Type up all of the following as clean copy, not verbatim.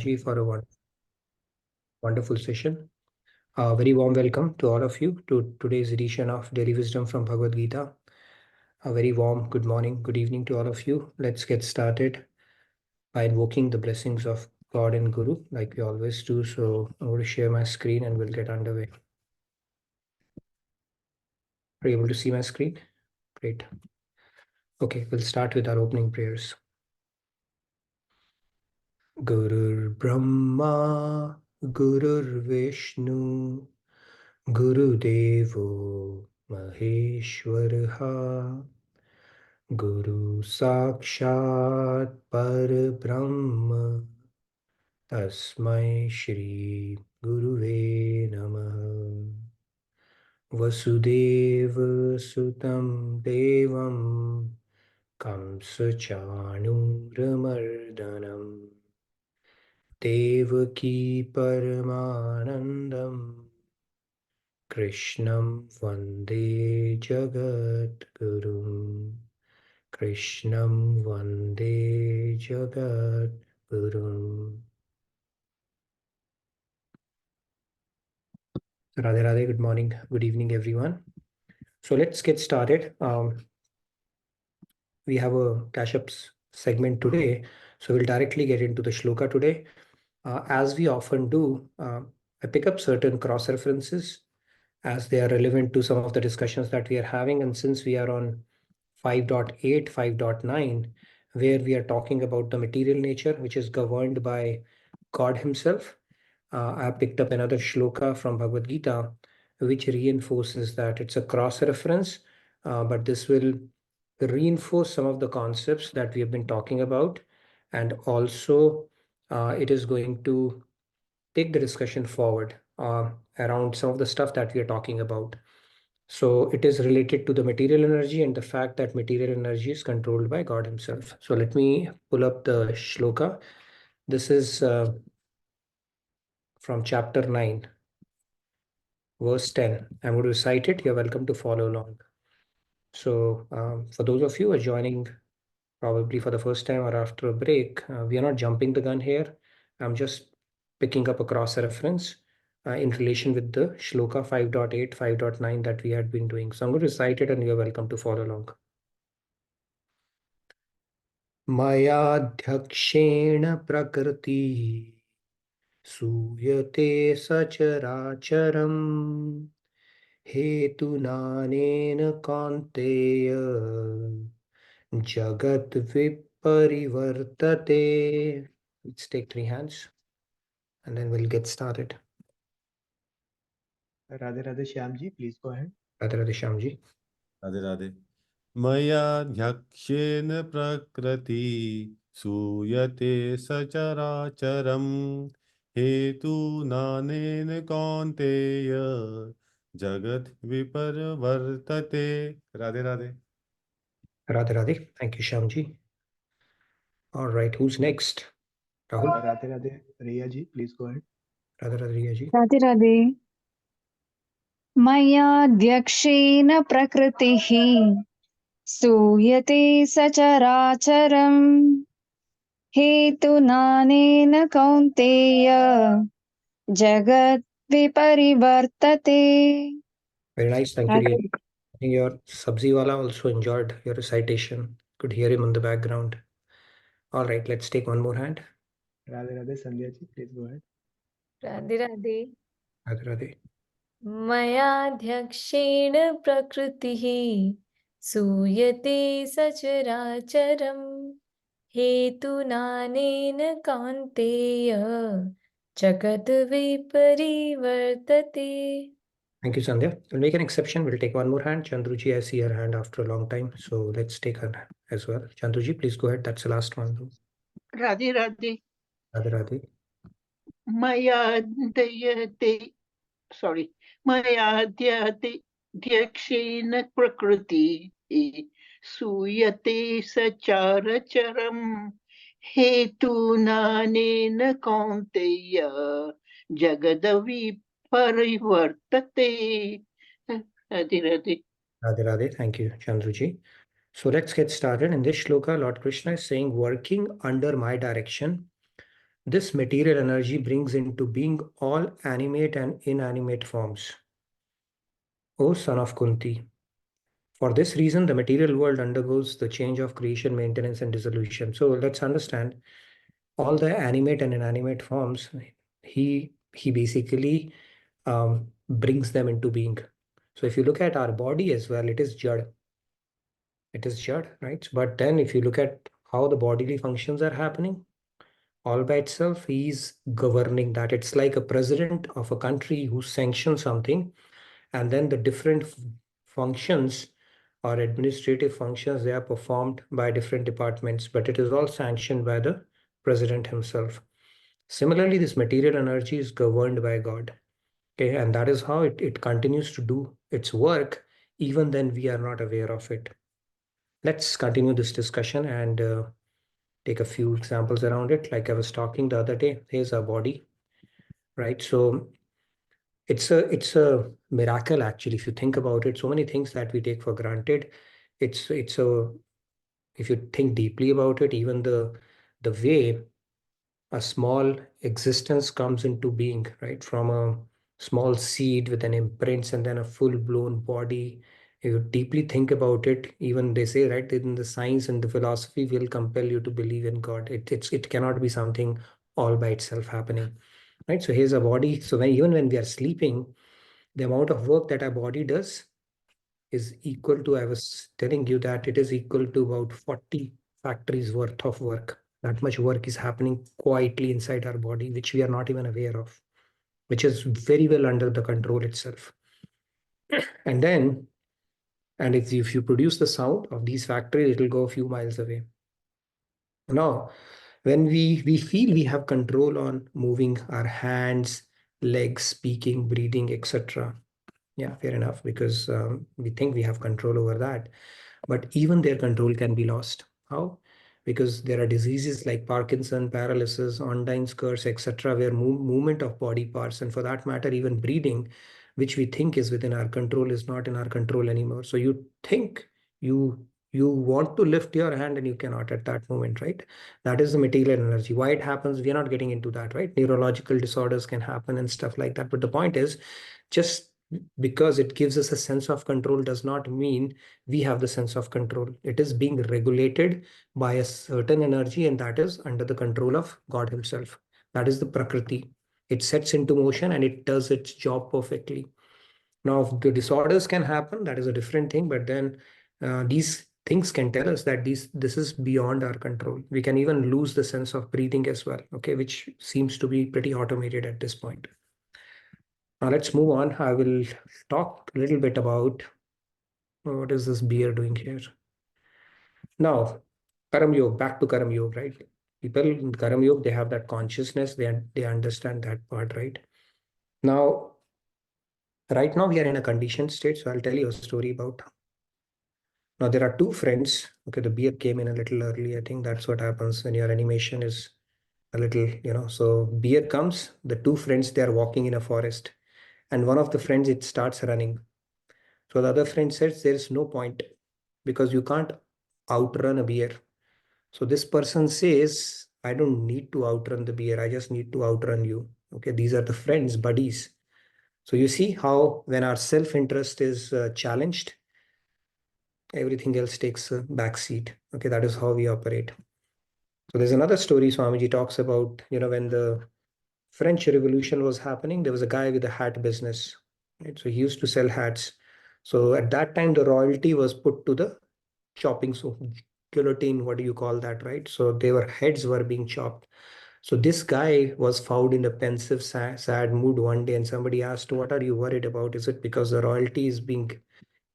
Ji for a wonderful session. Very warm welcome to all of you to today's edition of Daily Wisdom from Bhagavad Gita. A very warm good morning, good evening to all of you. Let's get started by invoking the blessings of God and Guru like we always do. So I'm going to share my screen and we'll get underway. Are you able to see my screen? Great. Okay, we'll start with our opening prayers. Gurur Brahma, Gurur Vishnu, Gurudevo Maheshwaraha, Guru Sakshat Parabrahma, Tasmai Shri Guruve Namaha. Vasudeva Sutam Devam Kamsa Chanuramardanam Devaki Paramanandam Krishnam Vande Jagat Guru. Krishnam Vande Jagat Guru. Radhe Radhe, good morning, good evening, everyone. So let's get started. We have a cash-ups segment today, so we'll directly get into the shloka today. As we often do, I pick up certain cross-references as they are relevant to some of the discussions that we are having. And since we are on 5.8, 5.9, where we are talking about the material nature, which is governed by God himself, I picked up another shloka from Bhagavad Gita, which reinforces that. It's a cross-reference, but this will reinforce some of the concepts that we have been talking about. And also, it is going to take the discussion forward around some of the stuff that we are talking about. So it is related to the material energy and the fact that material energy is controlled by God himself. So let me pull up the shloka. This is from chapter 9, verse 10. I'm going to recite it. You're welcome to follow along. So for those of you who are joining probably for the first time or after a break, we are not jumping the gun here. I'm just picking up a cross-reference in relation with the shloka 5.8, 5.9 that we had been doing. So I'm going to recite it and you're welcome to follow along. Mayadhyakshena prakriti suyate sacharacharam hetunanena kanteya jagat viparivartate. Let's take 3 hands and then we'll get started. Radhe Radhe Shyamji, please go ahead. Radhe Radhe Shyamji. Radhe Radhe. Maya dhyakshen prakriti suyate sacharacharam hetu nanen kaunteya jagat viparvartate. Radhe Radhe. Radhe Radhe. Thank you, Shyamji. All right, who's next? Rahul? Radhe Radhe Riya ji, please go ahead. Radhe Radhe Riya ji. Radhe Radhe. Mayadhyakshena prakritihi सूयते सचराचरम् हेतुनानेन कौन्तेय जगत् विपरिवर्तते. Very nice, thank you. Riya. I think your Sabzi Wala also enjoyed your recitation. Could hear him in the background. All right, let's take one more hand. Radhe Radhe Sandhya ji, please go ahead. Radhe Radhe. Radhe Radhe. मयाध्यक्षेण प्रकृतिः सूयते सचराचरं हेतुनानेन कान्तेय जगत् विपरिवर्तते. Thank you, Sandhya. We'll make an exception. We'll take one more hand. Chandruji, I see her hand after a long time. So let's take her as well. Chandruji, please go ahead. That's the last one. Radhe Radhe. Radhe Radhe. Mayadhyakshena prakriti suyate sacharacharam hetunanena kaunteya jagadavi parivartate. Radhe Radhe. Radhe Radhe. Thank you, Chandruji. So let's get started. In this shloka, Lord Krishna is saying, working under my direction, This material energy brings into being all animate and inanimate forms. O son of Kunti, for this reason, the material world undergoes the change of creation, maintenance, and dissolution. So let's understand all the animate and inanimate forms. He basically brings them into being. So if you look at our body as well, it is jad. It is jad, right? But then if you look at how the bodily functions are happening, all by itself, he's governing that. It's like a president of a country who sanctions something, and then the different functions or administrative functions, they are performed by different departments, but it is all sanctioned by the president himself. Similarly, this material energy is governed by God. Okay, and that is how it continues to do its work, even then we are not aware of it. Let's continue this discussion and take a few examples around it. Like I was talking the other day, here's our body, right? So it's a miracle, actually, if you think about it. So many things that we take for granted. It's a, if you think deeply about it, even the way a small existence comes into being, right? From a small seed with an imprint and then a full-blown body. If you deeply think about it, even they say, right, in the science and the philosophy will compel you to believe in God. It cannot be something all by itself happening, right? So here's a body. So even when we are sleeping, the amount of work that our body does is equal to, I was telling you that it is equal to about 40 factories worth of work. That much work is happening quietly inside our body, which we are not even aware of, which is very well under the control itself. And then, and if you produce the sound of these factories, it will go a few miles away. Now, when we feel we have control on moving our hands, legs, speaking, breathing, etc. Yeah, fair enough, because we think we have control over that. But even their control can be lost. How? Because there are diseases like Parkinson, paralysis, Ondine's curse, etc., where movement of body parts, and for that matter, even breathing, which we think is within our control, is not in our control anymore. So you think you want to lift your hand and you cannot at that moment, right? That is the material energy. Why it happens, we are not getting into that, right? Neurological disorders can happen and stuff like that. But the point is, just because it gives us a sense of control does not mean we have the sense of control. It is being regulated by a certain energy, and that is under the control of God himself. That is the Prakriti. It sets into motion and it does its job perfectly. Now, if the disorders can happen, that is a different thing, but then these things can tell us that this is beyond our control. We can even lose the sense of breathing as well, okay, which seems to be pretty automated at this point. Now let's move on. I will talk a little bit about what is this beer doing here. Now, Karam Yoga, back to Karam Yoga, right? People in Karam Yoga, they have that consciousness, they understand that part, right? Now, right now we are in a conditioned state, so I'll tell you a story about. Now there are two friends. Okay, the beer came in a little early. I think that's what happens when your animation is a little, so beer comes, the two friends, they are walking in a forest, and one of the friends, it starts running. So the other friend says there is no point because you can't outrun a bear. So this person says, I don't need to outrun the bear. I just need to outrun you. Okay, these are the friends, buddies. So you see how when our self-interest is challenged, everything else takes a backseat. Okay, that is how we operate. So there's another story Swamiji talks about, when the French Revolution was happening, there was a guy with a hat business, right? So he used to sell hats. So at that time, the royalty was put to the chopping, so guillotine, what do you call that, right? So their heads were being chopped. So this guy was found in a pensive, sad mood one day, and somebody asked, what are you worried about? Is it because the royalty is being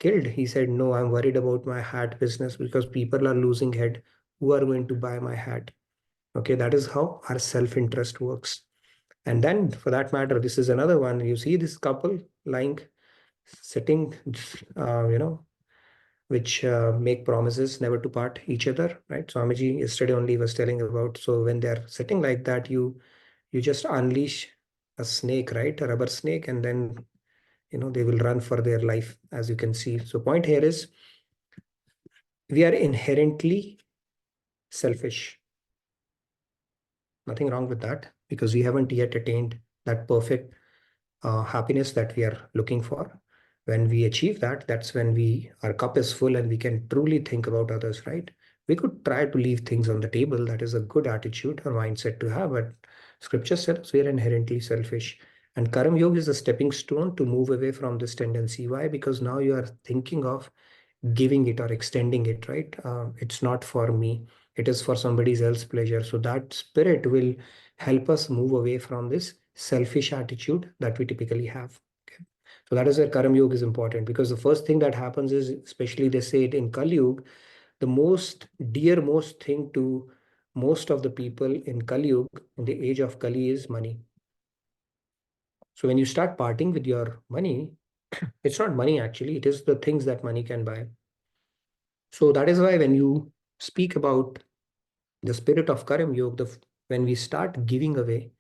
killed? He said, no, I'm worried about my hat business because people are losing head. Who are going to buy my hat? Okay, that is how our self-interest works. And then for that matter, this is another one. You see this couple lying, sitting, which make promises never to part each other, right? Swamiji yesterday only was telling about, so when they're sitting like that, you just unleash a snake, right? A rubber snake, and then, they will run for their life, as you can see. So point here is, we are inherently selfish. nothing wrong with that, because we haven't yet attained that perfect happiness that we are looking for. When we achieve that, that's when our cup is full and we can truly think about others, right? We could try to leave things on the table. That is a good attitude or mindset to have, but scripture says we are inherently selfish. And Karam Yoga is a stepping stone to move away from this tendency. Why? Because now you are thinking of giving it or extending it, right? It's not for me, it is for somebody else's pleasure. So that spirit will help us move away from this selfish attitude that we typically have. Okay? So that is where Karam Yoga is important, because the first thing that happens is, especially they say it in Kali Yuga, the most dearmost thing to most of the people in Kali Yuga, in the age of Kali, is money. So when you start parting with your money, it's not money actually, it is the things that money can buy. So that is why when you speak about the spirit of Karam Yoga, when we start giving away,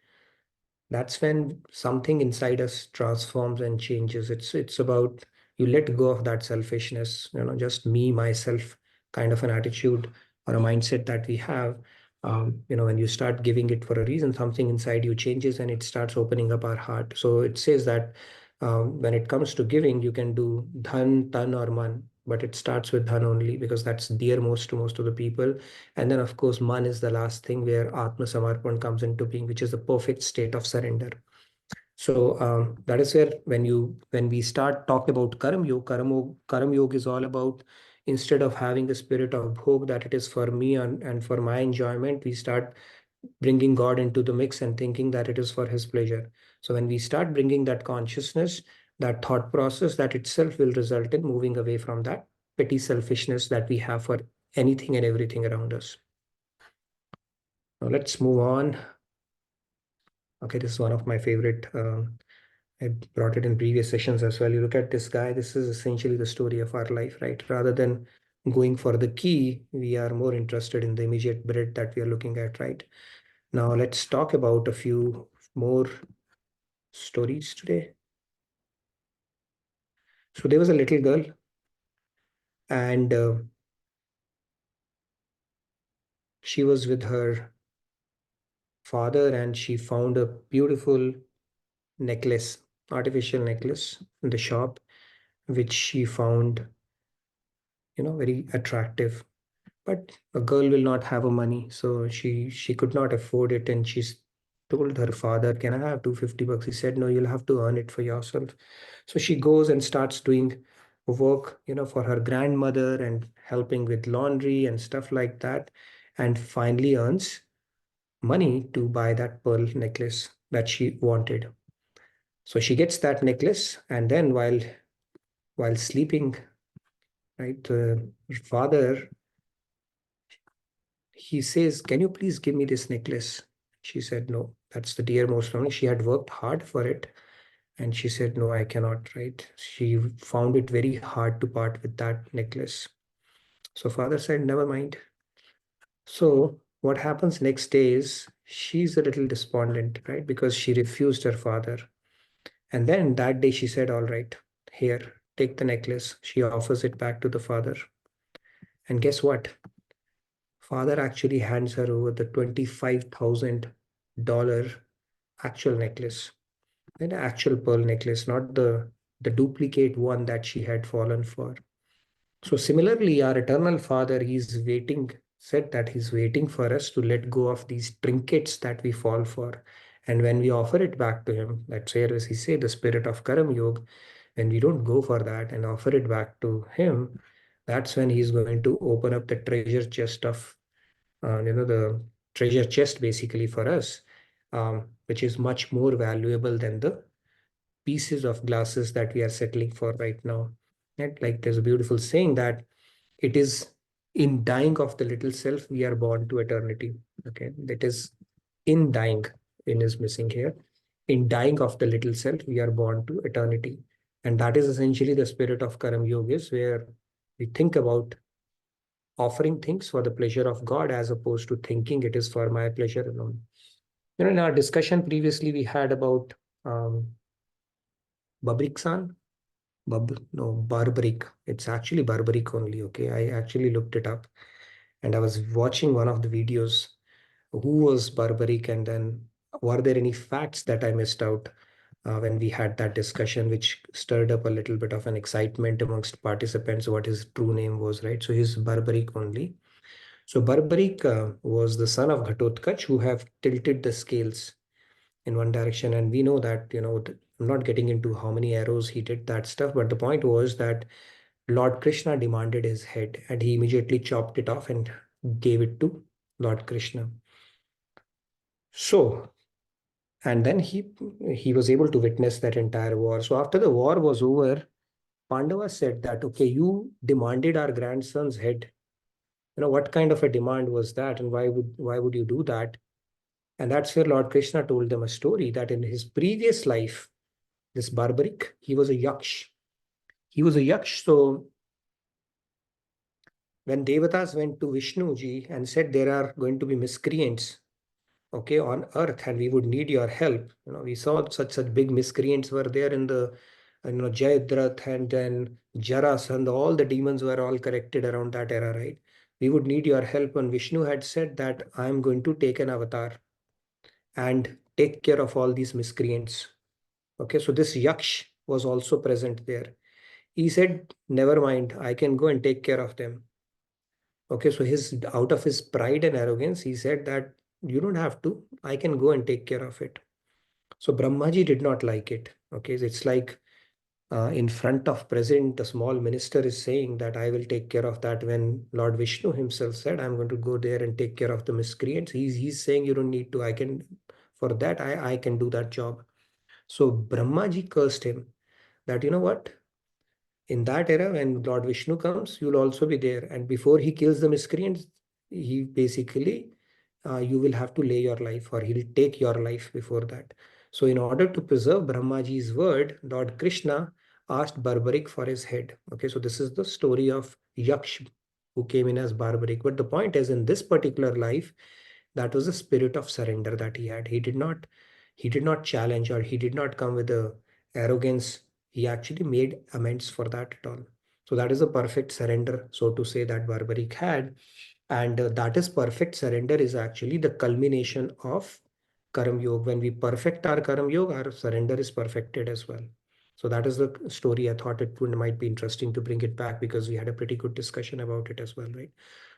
that's when something inside us transforms and changes. It's about, you let go of that selfishness, just me, myself kind of an attitude or a mindset that we have. When you start giving it for a reason, something inside you changes and it starts opening up our heart. So it says that when it comes to giving, you can do dhan, tan, or man, but it starts with dhan only, because that's dear most to most of the people. And then, of course, man is the last thing, where Atma Samarpan comes into being, which is the perfect state of surrender. So that is where when we start talking about Karam Yoga is all about, instead of having the spirit of bhog, that it is for me and for my enjoyment, we start bringing God into the mix and thinking that it is for his pleasure. So when we start bringing that consciousness, that thought process, that itself will result in moving away from that petty selfishness that we have for anything and everything around us. Now let's move on. Okay, this is one of my favorite. I brought it in previous sessions as well. You look at this guy, this is essentially the story of our life, right? Rather than going for the key, we are more interested in the immediate bread that we are looking at, right? Now let's talk about a few more stories today. So there was a little girl, and she was with her father, and she found a beautiful necklace, artificial necklace in the shop, which she found, very attractive. But a girl will not have a money, so she could not afford it, and she told her father, "Can I have $250?" He said, "No, you'll have to earn it for yourself." So she goes and starts doing work, for her grandmother and helping with laundry and stuff like that, and finally earns money to buy that pearl necklace that she wanted. So she gets that necklace, and then while sleeping, right, her father, he says, "Can you please give me this necklace?" She said, "No, that's the dearmost one." She had worked hard for it, and she said, "No, I cannot," right? She found it very hard to part with that necklace. So father said, "Never mind." So what happens next day is, she's a little despondent, right? Because she refused her father. And then that day she said, "All right, here, take the necklace." She offers it back to the father. And guess what? Father actually hands her over the $25,000 actual necklace, an actual pearl necklace, not the duplicate one that she had fallen for. So similarly, our eternal Father, he's waiting, said that he's waiting for us to let go of these trinkets that we fall for. And when we offer it back to him, that's where, as he said, the spirit of Karam Yoga, when we don't go for that and offer it back to him, that's when he's going to open up the treasure chest of, the treasure chest basically for us, which is much more valuable than the pieces of glasses that we are settling for right now. Right? Like there's a beautiful saying that it is in dying of the little self we are born to eternity. Okay, that is in dying, in is missing here. In dying of the little self, we are born to eternity. And that is essentially the spirit of Karam Yogis, where we think about offering things for the pleasure of God as opposed to thinking it is for my pleasure alone. In our discussion previously, we had about Babriksan. No, barbaric. It's actually barbaric only. Okay, I actually looked it up, and I was watching one of the videos who was Barbaric, and then were there any facts that I missed out when we had that discussion, which stirred up a little bit of an excitement amongst participants, what his true name was, right? So he's Barbaric only. So Barbaric was the son of Ghatotkach, who have tilted the scales in one direction. And we know that, I'm not getting into how many arrows he did that stuff, but the point was that Lord Krishna demanded his head, and he immediately chopped it off and gave it to Lord Krishna. So, and then he was able to witness that entire war. So after the war was over, Pandava said that, okay, you demanded our grandson's head. What kind of a demand was that, and why would you do that? And that's where Lord Krishna told them a story that in his previous life, this Barbaric, he was a yaksh. He was a yaksh. So when Devatas went to Vishnu ji and said there are going to be miscreants, okay, on earth, and we would need your help. We saw such big miscreants were there in the, Jayadratha, and then Jarasandha, all the demons were all corrected around that era, right? We would need your help. And Vishnu had said that I am going to take an avatar and take care of all these miscreants. Okay, so this Yaksh was also present there. He said, never mind, I can go and take care of them. Okay, so out of his pride and arrogance, he said that you don't have to, I can go and take care of it. So Brahmaji did not like it. Okay, it's like in front of president, a small minister is saying that I will take care of that, when Lord Vishnu himself said, I'm going to go there and take care of the miscreants. He's saying you don't need to, I can, for that, I can do that job. So Brahmaji cursed him that, you know what? In that era, when Lord Vishnu comes, you'll also be there. And before he kills the miscreants, he basically, you will have to lay your life, or he'll take your life before that. So in order to preserve Brahmaji's word, Lord Krishna asked Barbaric for his head. Okay, so this is the story of Yaksh, who came in as Barbaric. But the point is, in this particular life, that was a spirit of surrender that he had. He did not challenge, or he did not come with a arrogance. He actually made amends for that at all. So that is a perfect surrender, so to say, that Barbaric had. And that is perfect surrender is actually the culmination of Karam Yoga. When we perfect our Karam Yoga, our surrender is perfected as well. So that is the story. I thought might be interesting to bring it back, because we had a pretty good discussion about it as well, right?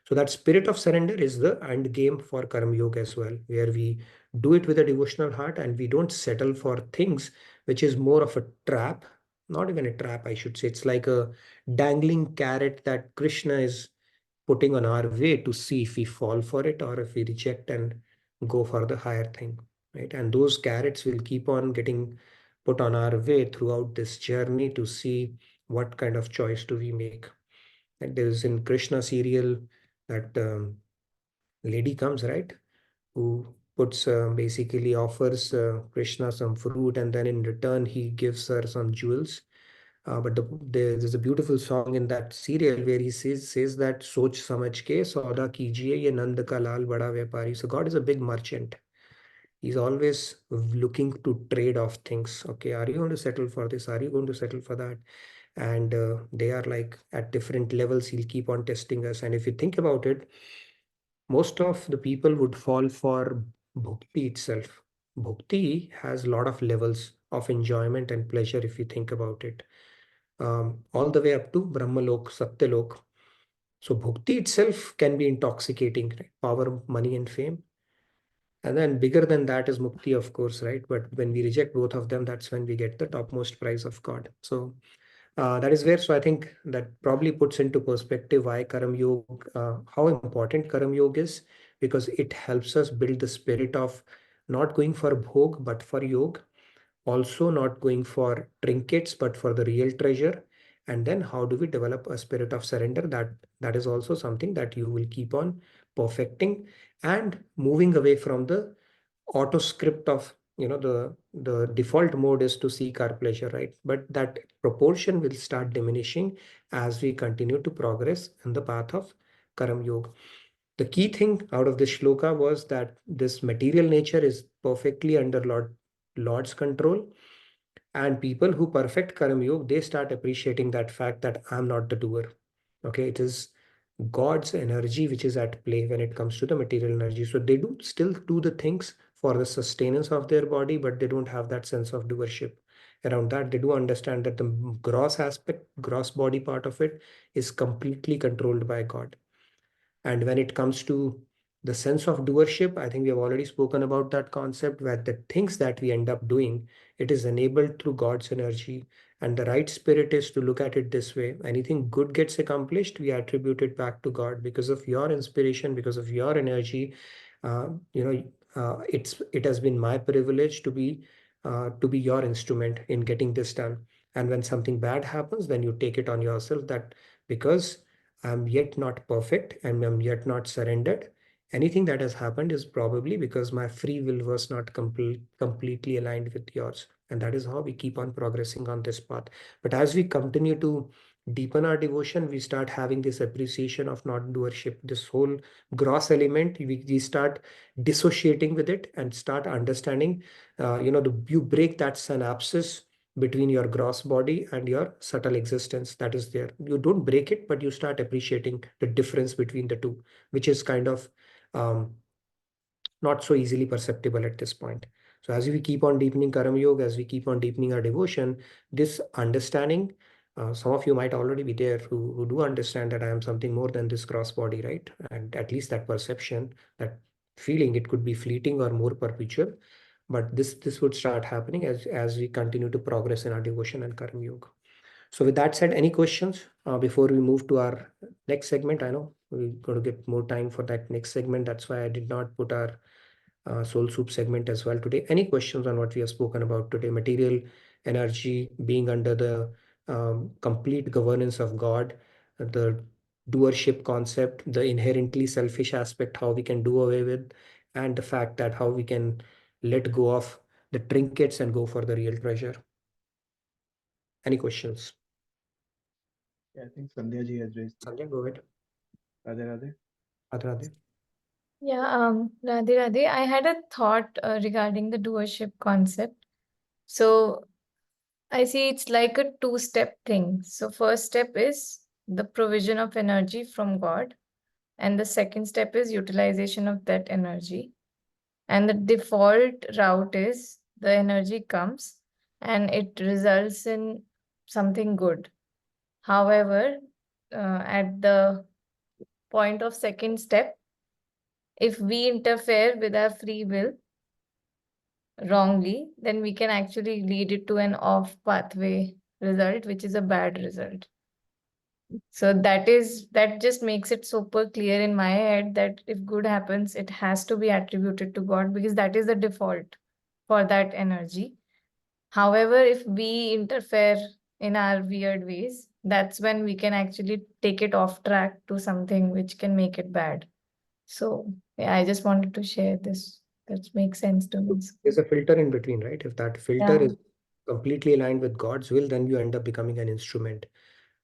So that spirit of surrender is the end game for Karam Yoga as well, where we do it with a devotional heart, and we don't settle for things which is more of a trap. Not even a trap, I should say. It's like a dangling carrot that Krishna is putting on our way to see if we fall for it, or if we reject and go for the higher thing, right? And those carrots will keep on getting put on our way throughout this journey to see what kind of choice do we make. And there's in Krishna serial that lady comes, right, who puts basically offers Krishna some fruit, and then in return he gives her some jewels. But there's a beautiful song in that serial where he says that soch samajh ke sauda kijiye ye nand ka lal bada vyapari. So God is a big merchant. He's always looking to trade off things. Okay, are you going to settle for this? Are you going to settle for that? And they are like at different levels. He'll keep on testing us. And if you think about it, most of the people would fall for bhakti itself. Bhakti has a lot of levels of enjoyment and pleasure if you think about it. All the way up to Brahmalok, Satyalok. So bhakti itself can be intoxicating, right? Power, money, and fame. And then bigger than that is mukti, of course, right? But when we reject both of them, that's when we get the topmost prize of God. So that is where, so I think that probably puts into perspective why Karam Yoga, how important Karam Yoga is, because it helps us build the spirit of not going for bhog, but for yoga. Also not going for trinkets, but for the real treasure. And then how do we develop a spirit of surrender? That is also something that you will keep on perfecting, and moving away from the auto script of, the default mode is to seek our pleasure, right? But that proportion will start diminishing as we continue to progress in the path of Karam Yoga. The key thing out of this shloka was that this material nature is perfectly under Lord's control. And people who perfect Karam Yoga, they start appreciating that fact that I'm not the doer. Okay, it is God's energy which is at play when it comes to the material energy. So they do still do the things for the sustenance of their body, but they don't have that sense of doership around that. They do understand that the gross aspect, gross body part of it is completely controlled by God. And when it comes to the sense of doership, I think we have already spoken about that concept, where the things that we end up doing, it is enabled through God's energy. And the right spirit is to look at it this way. Anything good gets accomplished, we attribute it back to God because of your inspiration, because of your energy. It has been my privilege to be your instrument in getting this done. And when something bad happens, then you take it on yourself that because I'm yet not perfect and I'm yet not surrendered. Anything that has happened is probably because my free will was not completely aligned with yours. And that is how we keep on progressing on this path. But as we continue to deepen our devotion, we start having this appreciation of not doership, this whole gross element. We start dissociating with it and start understanding, you break that synapses between your gross body and your subtle existence that is there. You don't break it, but you start appreciating the difference between the two, which is kind of um, not so easily perceptible at this point. So as we keep on deepening Karma Yoga, as we keep on deepening our devotion, this understanding, some of you might already be there who do understand that I am something more than this gross body, right? And at least that perception, that feeling, it could be fleeting or more perpetual. But this would start happening as we continue to progress in our devotion and Karma Yoga. So with that said, any questions before we move to our next segment? I know we're going to get more time for that next segment. That's why I did not put our Soul Soup segment as well today. Any questions on what we have spoken about today? Material energy being under the complete governance of God, the doership concept, the inherently selfish aspect, how we can do away with, and the fact that how we can let go of the trinkets and go for the real treasure. Any questions? Yeah, I think Sandhya ji has raised. Sandhya, go ahead. Radhe Radhe. Radhe Radhe. Yeah, Radhe Radhe. I had a thought regarding the doership concept. So I see it's like a two-step thing. So first step is the provision of energy from God, and the second step is utilization of that energy. And the default route is the energy comes and it results in something good. However, at the point of second step, if we interfere with our free will wrongly, then we can actually lead it to an off pathway result, which is a bad result. So that just makes it super clear in my head that if good happens, it has to be attributed to God because that is the default for that energy. However, if we interfere in our weird ways, that's when we can actually take it off track to something which can make it bad. So yeah, I just wanted to share this. That makes sense to me. There's a filter in between, right? If that filter Yeah. is completely aligned with God's will, then you end up becoming an instrument.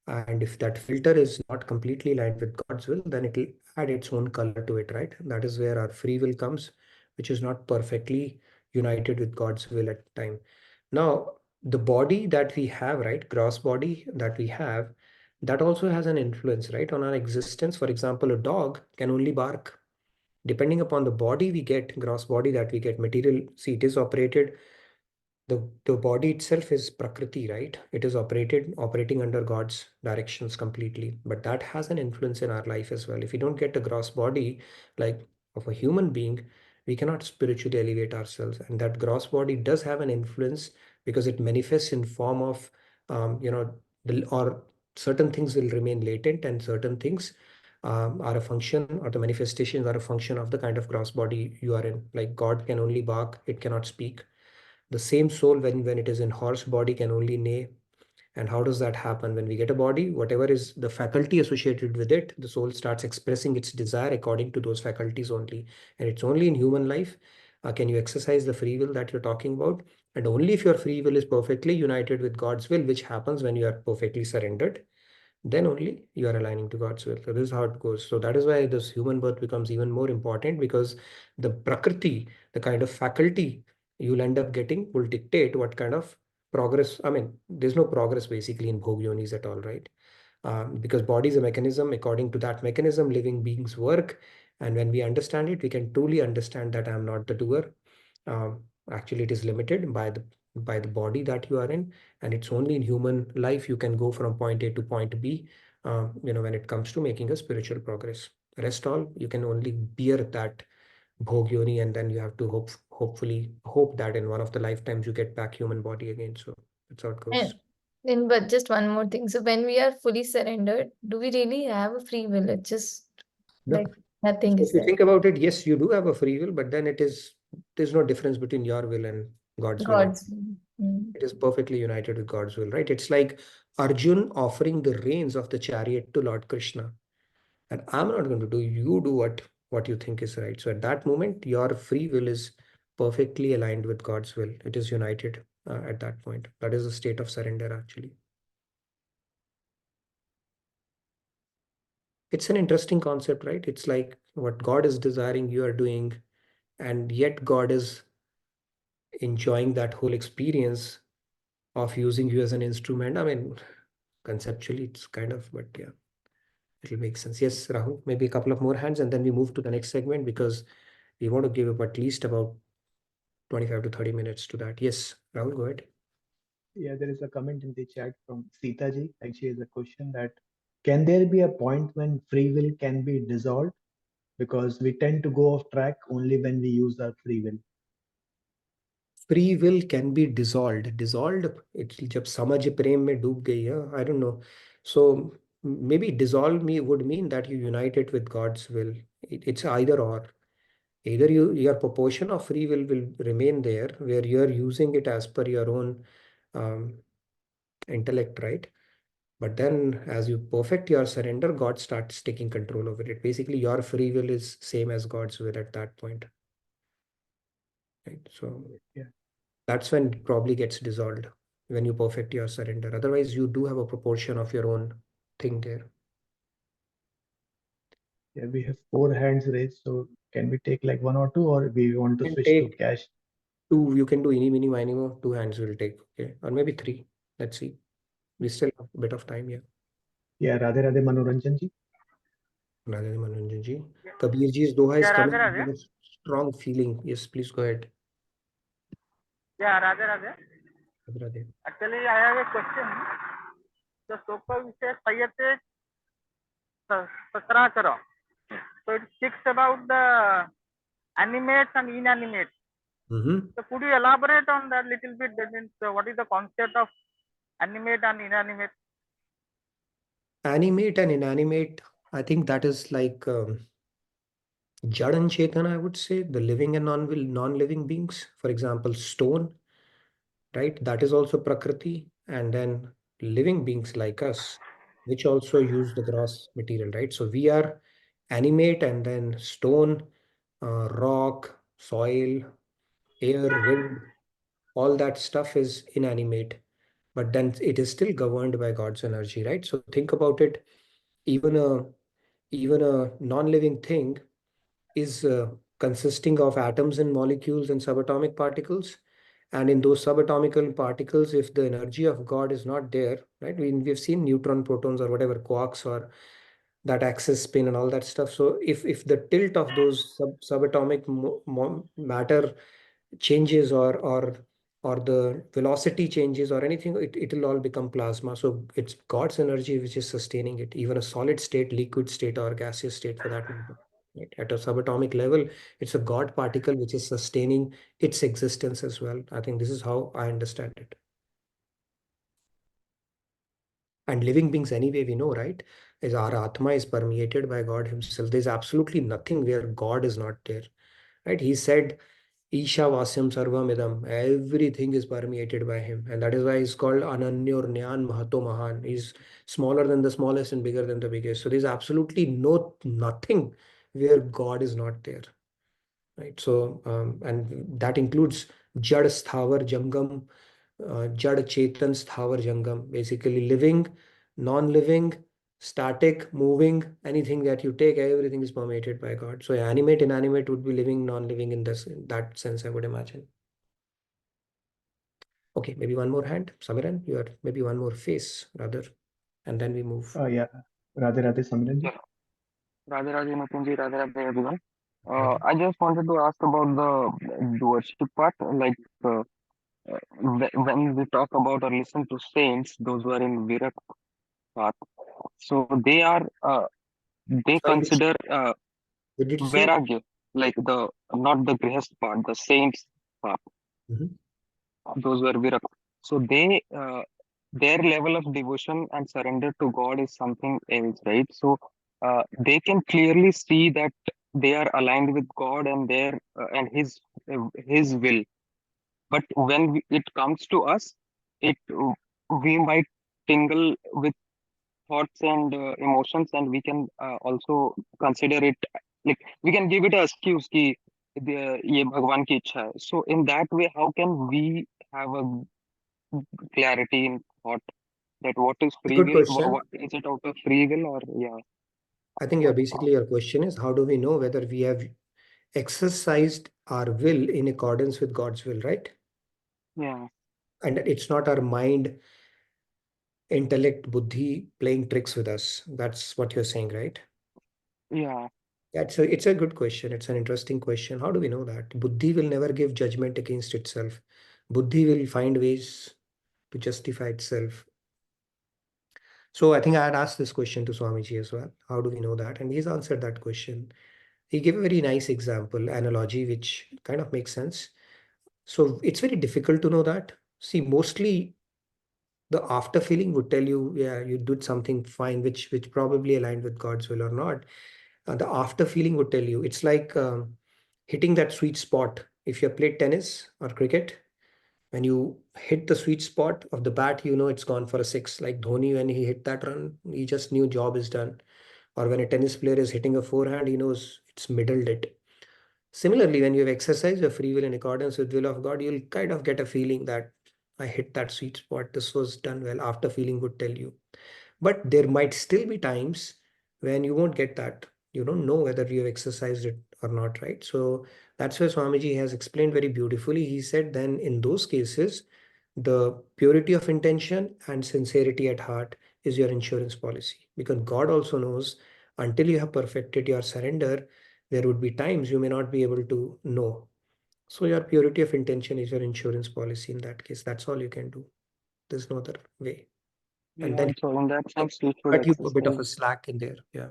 And if that filter is not completely aligned with God's will, then it will add its own color to it, right? That is where our free will comes, which is not perfectly united with God's will at the time. Now, the body that we have, right, gross body that we have, that also has an influence, right, on our existence. For example, a dog can only bark. Depending upon the body we get, gross body that we get, material, see, it is operated, the body itself is Prakriti, right? It is operating under God's directions completely. But that has an influence in our life as well. If we don't get a gross body like of a human being, we cannot spiritually elevate ourselves. And that gross body does have an influence because it manifests in form of, or certain things will remain latent and certain things are a function, or the manifestations are a function of the kind of gross body you are in. Like God can only bark, it cannot speak. The same soul, when it is in horse body, can only neigh. And how does that happen? When we get a body, whatever is the faculty associated with it, the soul starts expressing its desire according to those faculties only. And it's only in human life can you exercise the free will that you're talking about. And only if your free will is perfectly united with God's will, which happens when you are perfectly surrendered, then only you are aligning to God's will. So this is how it goes. So that is why this human birth becomes even more important, because the prakriti, the kind of faculty you'll end up getting, will dictate what kind of progress. I mean, there's no progress basically in bhog yonis at all, right? because body is a mechanism. According to that mechanism, living beings work. And when we understand it, we can truly understand that I'm not the doer. Actually, it is limited by the body that you are in, and it's only in human life you can go from point A to point B. When it comes to making a spiritual progress, rest all you can only bear that bhog yoni, and then you have to hopefully hope that in one of the lifetimes you get back human body again. So that's how it goes. And but just one more thing. So when we are fully surrendered, do we really have a free will? It's just No. like nothing So is if you there. think about it, yes, you do have a free will, but then there's no difference between your will and God's will. God's will. Mm. It is perfectly united with God's will, right? It's like Arjun offering the reins of the chariot to Lord Krishna. And I'm not going to do, you do what you think is right. So at that moment, your free will is perfectly aligned with God's will. It is united at that point. That is a state of surrender, actually. It's an interesting concept, right? It's like what God is desiring, you are doing, and yet God is enjoying that whole experience of using you as an instrument. I mean, conceptually, it's kind of, but yeah, it'll make sense. Yes, Rahul, maybe a couple of more hands, and then we move to the next segment because we want to give up at least about 25 to 30 minutes to that. Yes, Rahul, go ahead. Yeah, there is a comment in the chat from Sita ji. Like she has a question that can there be a point when free will can be dissolved? Because we tend to go off track only when we use our free will. Free will can be dissolved. It's जब समझ प्रेम में डूब गई है. I don't know. So maybe dissolve me would mean that you unite it with God's will. It's either or. Either your proportion of free will remain there, where you're using it as per your own um, intellect, right? But then as you perfect your surrender, God starts taking control over it. Basically, your free will is same as God's will at that point. Right? So Yeah. that's when it probably gets dissolved, when you perfect your surrender. Otherwise, you do have a proportion of your own thing there. Yeah, we have 4 hands raised. So can we take like 1 or 2, or we want to You can switch to take cash? two, you can do any, mini, miny, mo, 2 hands will take, okay? Or maybe 3. Let's see. We still have a bit of time here. Yeah, Radhe Radhe Manoranjan ji. Radhe Radhe Manoranjan ji. Kabir ji's doha is Yeah, coming Radhe Radhe. with a strong feeling. Yes, please go ahead. Yeah, Radhe Radhe. Radhe Radhe. Actually, I have a question. The Soka Vishay Sayate Satrachara. So it speaks about the animate and inanimate. Mm-hmm. So could you elaborate on that little bit? That means what is the concept of animate and inanimate? Animate and inanimate, I think that is like Jad and Chetan, I would say, the living and non-living beings. For example, stone, right? That is also Prakriti. And then living beings like us, which also use the gross material, right? So we are animate, and then stone, rock, soil, air, wind, all that stuff is inanimate. But then it is still governed by God's energy, right? So think about it. Even a non-living thing is consisting of atoms and molecules and subatomic particles. And in those subatomic particles, if the energy of God is not there, right? We've seen neutron, protons, or whatever, quarks, or that axis spin and all that stuff. So if the tilt of those subatomic matter changes, or the velocity changes or anything, it'll all become plasma. So it's God's energy which is sustaining it, even a solid state, liquid state, or gaseous state for that matter. Right? At a subatomic level, it's a God particle which is sustaining its existence as well. I think this is how I understand it. And living beings, anyway, we know, right? Is our Atma is permeated by God Himself. There's absolutely nothing where God is not there. Right? He said, Isha Vasyam Sarvamidam. Everything is permeated by him. And that is why he's called Ananyor Nyan Mahato Mahan. He's smaller than the smallest and bigger than the biggest. So there's absolutely nothing where God is not there. Right. So and that includes Jad Sthavar Jangam, Jad Chetan Sthavar Jangam. Basically living, non-living, static, moving, anything that you take, everything is permeated by God. So animate, inanimate would be living, non-living in that sense, I would imagine. Okay, maybe one more hand. Samiran, you are maybe one more face rather. and then we move. Yeah. Radhe Radhe Samiranji. Radhe Radhe Natunji, Radhe Radhe everyone. Radhe. I just wanted to ask about the doership part. Like when we talk about or listen to saints, those who are in Virat path, so they are they Sorry, consider what did you say? vairagya, like the not the grihast part, the saints part. Mhm. Those were virat. So they their level of devotion and surrender to God is something else, right? So they can clearly see that they are aligned with God and their and His will. But when it comes to us, it we might tingle with thoughts and emotions, and we can also consider it like we can give it a excuse ki ye Bhagwan ki ichha hai. So in that way, how can we have a clarity in thought that what is free Good will? question. What is it out of free will or yeah? I think your question is, how do we know whether we have exercised our will in accordance with God's will, right? Yeah, And it's not our mind, intellect, buddhi playing tricks with us. That's what you're saying, right? yeah, Yeah, it's a good question. It's an interesting question. How do we know that? Buddhi will never give judgment against itself. Buddhi will find ways to justify itself. So I think I had asked this question to Swamiji as well. How do we know that? And he's answered that question. He gave a very nice example, analogy, which kind of makes sense. So it's very difficult to know that. See, mostly the after feeling would tell you, yeah, you did something fine, which probably aligned with God's will or not. The after feeling would tell you. It's like hitting that sweet spot. If you played tennis or cricket, when you hit the sweet spot of the bat, you know it's gone for a six. Like Dhoni, when he hit that run, he just knew job is done. Or when a tennis player is hitting a forehand, he knows it's middled it. Similarly, when you have exercised your free will in accordance with will of God, you'll kind of get a feeling that I hit that sweet spot. This was done well. After feeling would tell you. But there might still be times when you won't get that. You don't know whether you have exercised it or not, right? So that's where Swamiji has explained very beautifully. He said, then in those cases, the purity of intention and sincerity at heart is your insurance policy. Because God also knows until you have perfected your surrender, there would be times you may not be able to know. So your purity of intention is your insurance policy in that case. That's all you can do. There's no other way. And yeah. then So in that sense, we should cut you a bit of a exercise. slack in there. Yeah.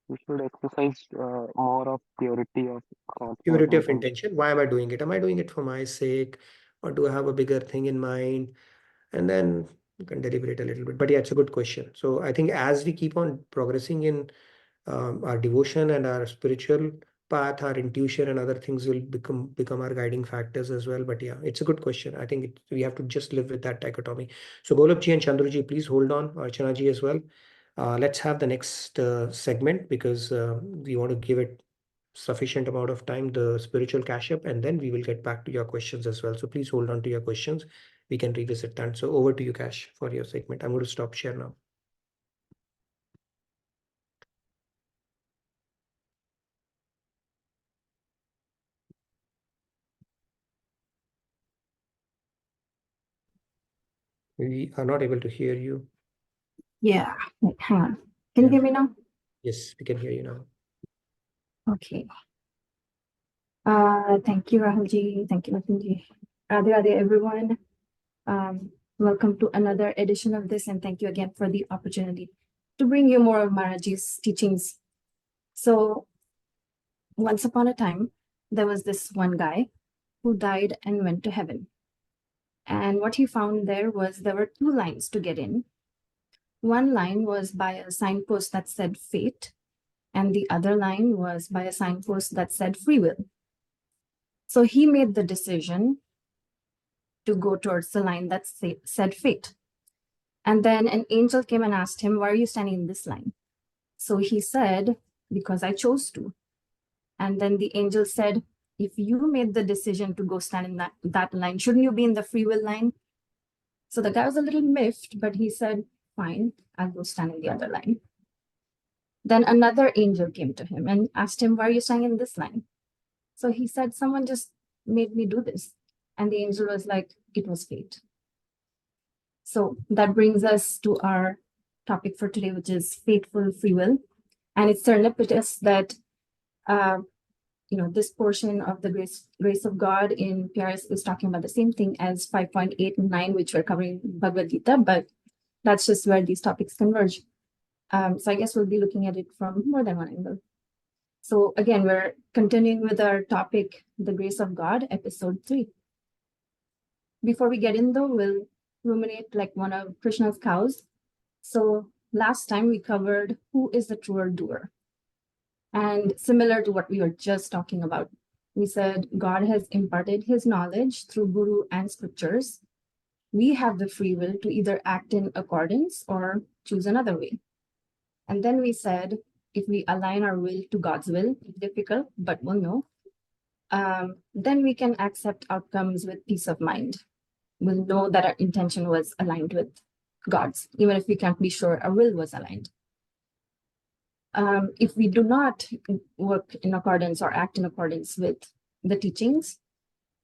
We should exercise more of purity of thoughts and Purity of intention. intention. Why am I doing it? Am I doing it for my sake? Or do I have a bigger thing in mind? And then you can deliberate a little bit. But yeah, it's a good question. So I think as we keep on progressing in our devotion and our spiritual path, our intuition and other things will become our guiding factors as well. But yeah, it's a good question. I think we have to just live with that dichotomy. So Golabji and Chandruji, please hold on. Archanaji as well. Let's have the next segment because we want to give it sufficient amount of time, the spiritual cash up, and then we will get back to your questions as well. So please hold on to your questions. We can revisit that. So over to you, Cash, for your segment. I'm going to stop share now. We are not able to hear you. Yeah, wait, hang on. Can you Yeah. hear me now? Yes, we can hear you now. Okay. Thank you, Rahulji. Thank you, Natinji. Radhe Radhe, everyone. Welcome to another edition of this, and thank you again for the opportunity to bring you more of Maharaji's teachings. So, once upon a time, there was this one guy who died and went to heaven. And what he found there were two lines to get in. One line was by a signpost that said fate, and the other line was by a signpost that said free will. So he made the decision to go towards the line that said fate. And then an angel came and asked him, why are you standing in this line? So he said, because I chose to. And then the angel said, if you made the decision to go stand in that line, shouldn't you be in the free will line? So the guy was a little miffed, but he said, fine, I'll go stand in the other line. Then another angel came to him and asked him, why are you standing in this line? So he said, someone just made me do this. And the angel was like, it was fate. So that brings us to our topic for today, which is faithful free will. And it's serendipitous that this portion of the grace of God in PRS is talking about the same thing as 5.8 and 9, which we're covering in Bhagavad Gita, but that's just where these topics converge. So I guess we'll be looking at it from more than one angle. So again, we're continuing with our topic, the grace of God, episode 3. Before we get in though, we'll ruminate like one of Krishna's cows. So last time we covered who is the truer doer. And similar to what we were just talking about, we said God has imparted his knowledge through Guru and scriptures. We have the free will to either act in accordance or choose another way. And then we said, if we align our will to God's will, difficult, but we'll know, then we can accept outcomes with peace of mind. We'll know that our intention was aligned with God's, even if we can't be sure our will was aligned. If we do not work in accordance or act in accordance with the teachings,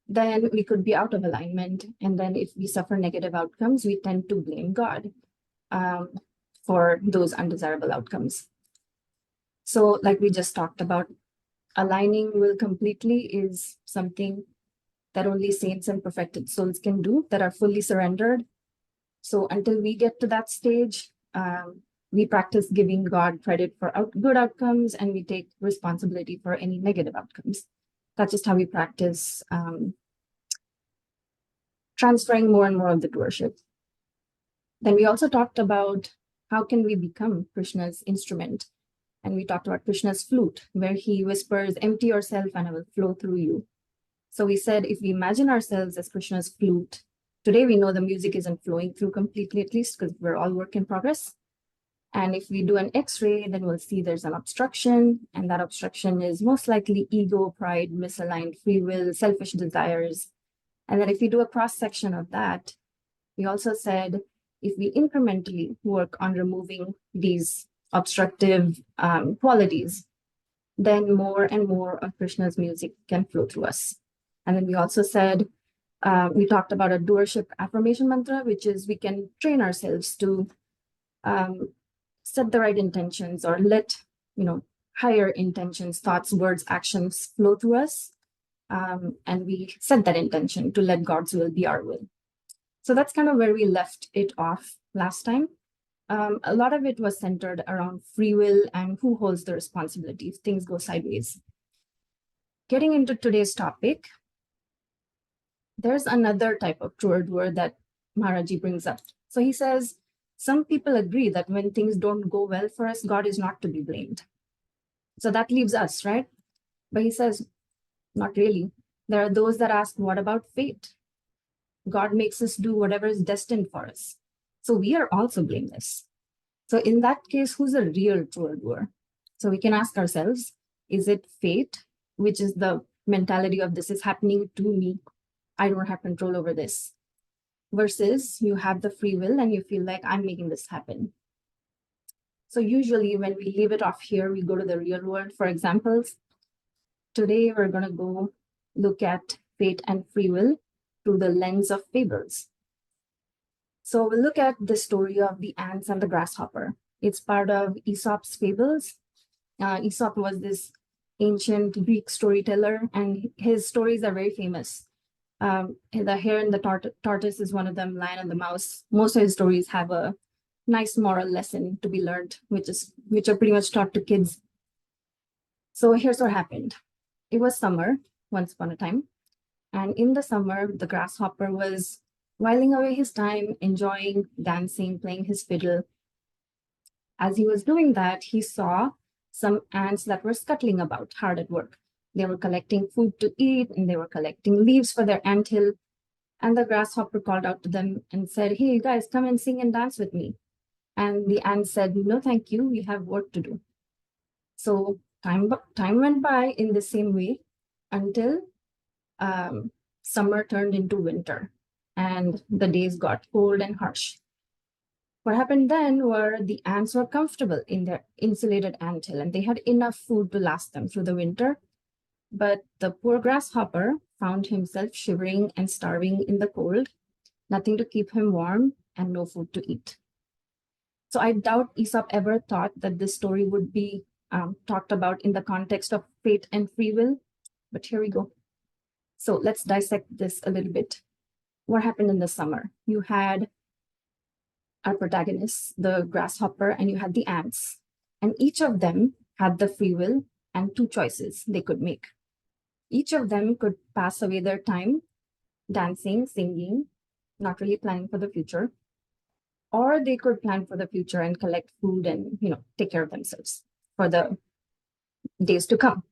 then we could be out of alignment. And then if we suffer negative outcomes, we tend to blame God for those undesirable outcomes. So like we just talked about, aligning will completely is something that only saints and perfected souls can do that are fully surrendered. So until we get to that stage, we practice giving God credit for good outcomes, and we take responsibility for any negative outcomes. That's just how we practice transferring more and more of the doership. Then we also talked about how can we become Krishna's instrument. And we talked about Krishna's flute, where he whispers, empty yourself and I will flow through you. So we said, if we imagine ourselves as Krishna's flute, today we know the music isn't flowing through completely, at least because we're all work in progress. And if we do an X-ray, then we'll see there's an obstruction, and that obstruction is most likely ego, pride, misaligned free will, selfish desires. And then if we do a cross-section of that, we also said, if we incrementally work on removing these obstructive qualities, then more and more of Krishna's music can flow through us. And then we also said, we talked about a doership affirmation mantra, which is we can train ourselves to set the right intentions or let, higher intentions, thoughts, words, actions flow through us. And we set that intention to let God's will be our will. So that's kind of where we left it off last time. A lot of it was centered around free will and who holds the responsibility if things go sideways. Getting into today's topic, there's another type of truer doer that Maharaji brings up. So he says, some people agree that when things don't go well for us, God is not to be blamed. So that leaves us, right? But he says, not really. There are those that ask, what about fate? God makes us do whatever is destined for us. So we are also blameless. So in that case, who's a real truer doer? So we can ask ourselves, is it fate, which is the mentality of this is happening to me, I don't have control over this, versus you have the free will and you feel like I'm making this happen. So usually when we leave it off here, we go to the real world for examples. Today, we're going to go look at fate and free will through the lens of fables. So we'll look at the story of the ants and the grasshopper. It's part of Aesop's fables. Aesop was this ancient Greek storyteller, and his stories are very famous. The hare and the tortoise is one of them, lion and the mouse. Most of his stories have a nice moral lesson to be learned, which are pretty much taught to kids. So here's what happened. It was summer, once upon a time. And in the summer, the grasshopper was whiling away his time, enjoying dancing, playing his fiddle. As he was doing that, he saw some ants that were scuttling about, hard at work. They were collecting food to eat, and they were collecting leaves for their anthill. And the grasshopper called out to them and said, hey, you guys, come and sing and dance with me. And the ants said, no, thank you, we have work to do. So time went by in the same way until summer turned into winter and the days got cold and harsh. What happened then were the ants were comfortable in their insulated anthill and they had enough food to last them through the winter. But the poor grasshopper found himself shivering and starving in the cold, nothing to keep him warm and no food to eat. So I doubt Aesop ever thought that this story would be talked about in the context of fate and free will, but here we go. So let's dissect this a little bit. What happened in the summer? You had our protagonists, the grasshopper, and you had the ants, and each of them had the free will and two choices they could make. Each of them could pass away their time dancing, singing, not really planning for the future, or they could plan for the future and collect food and, take care of themselves for the days to come.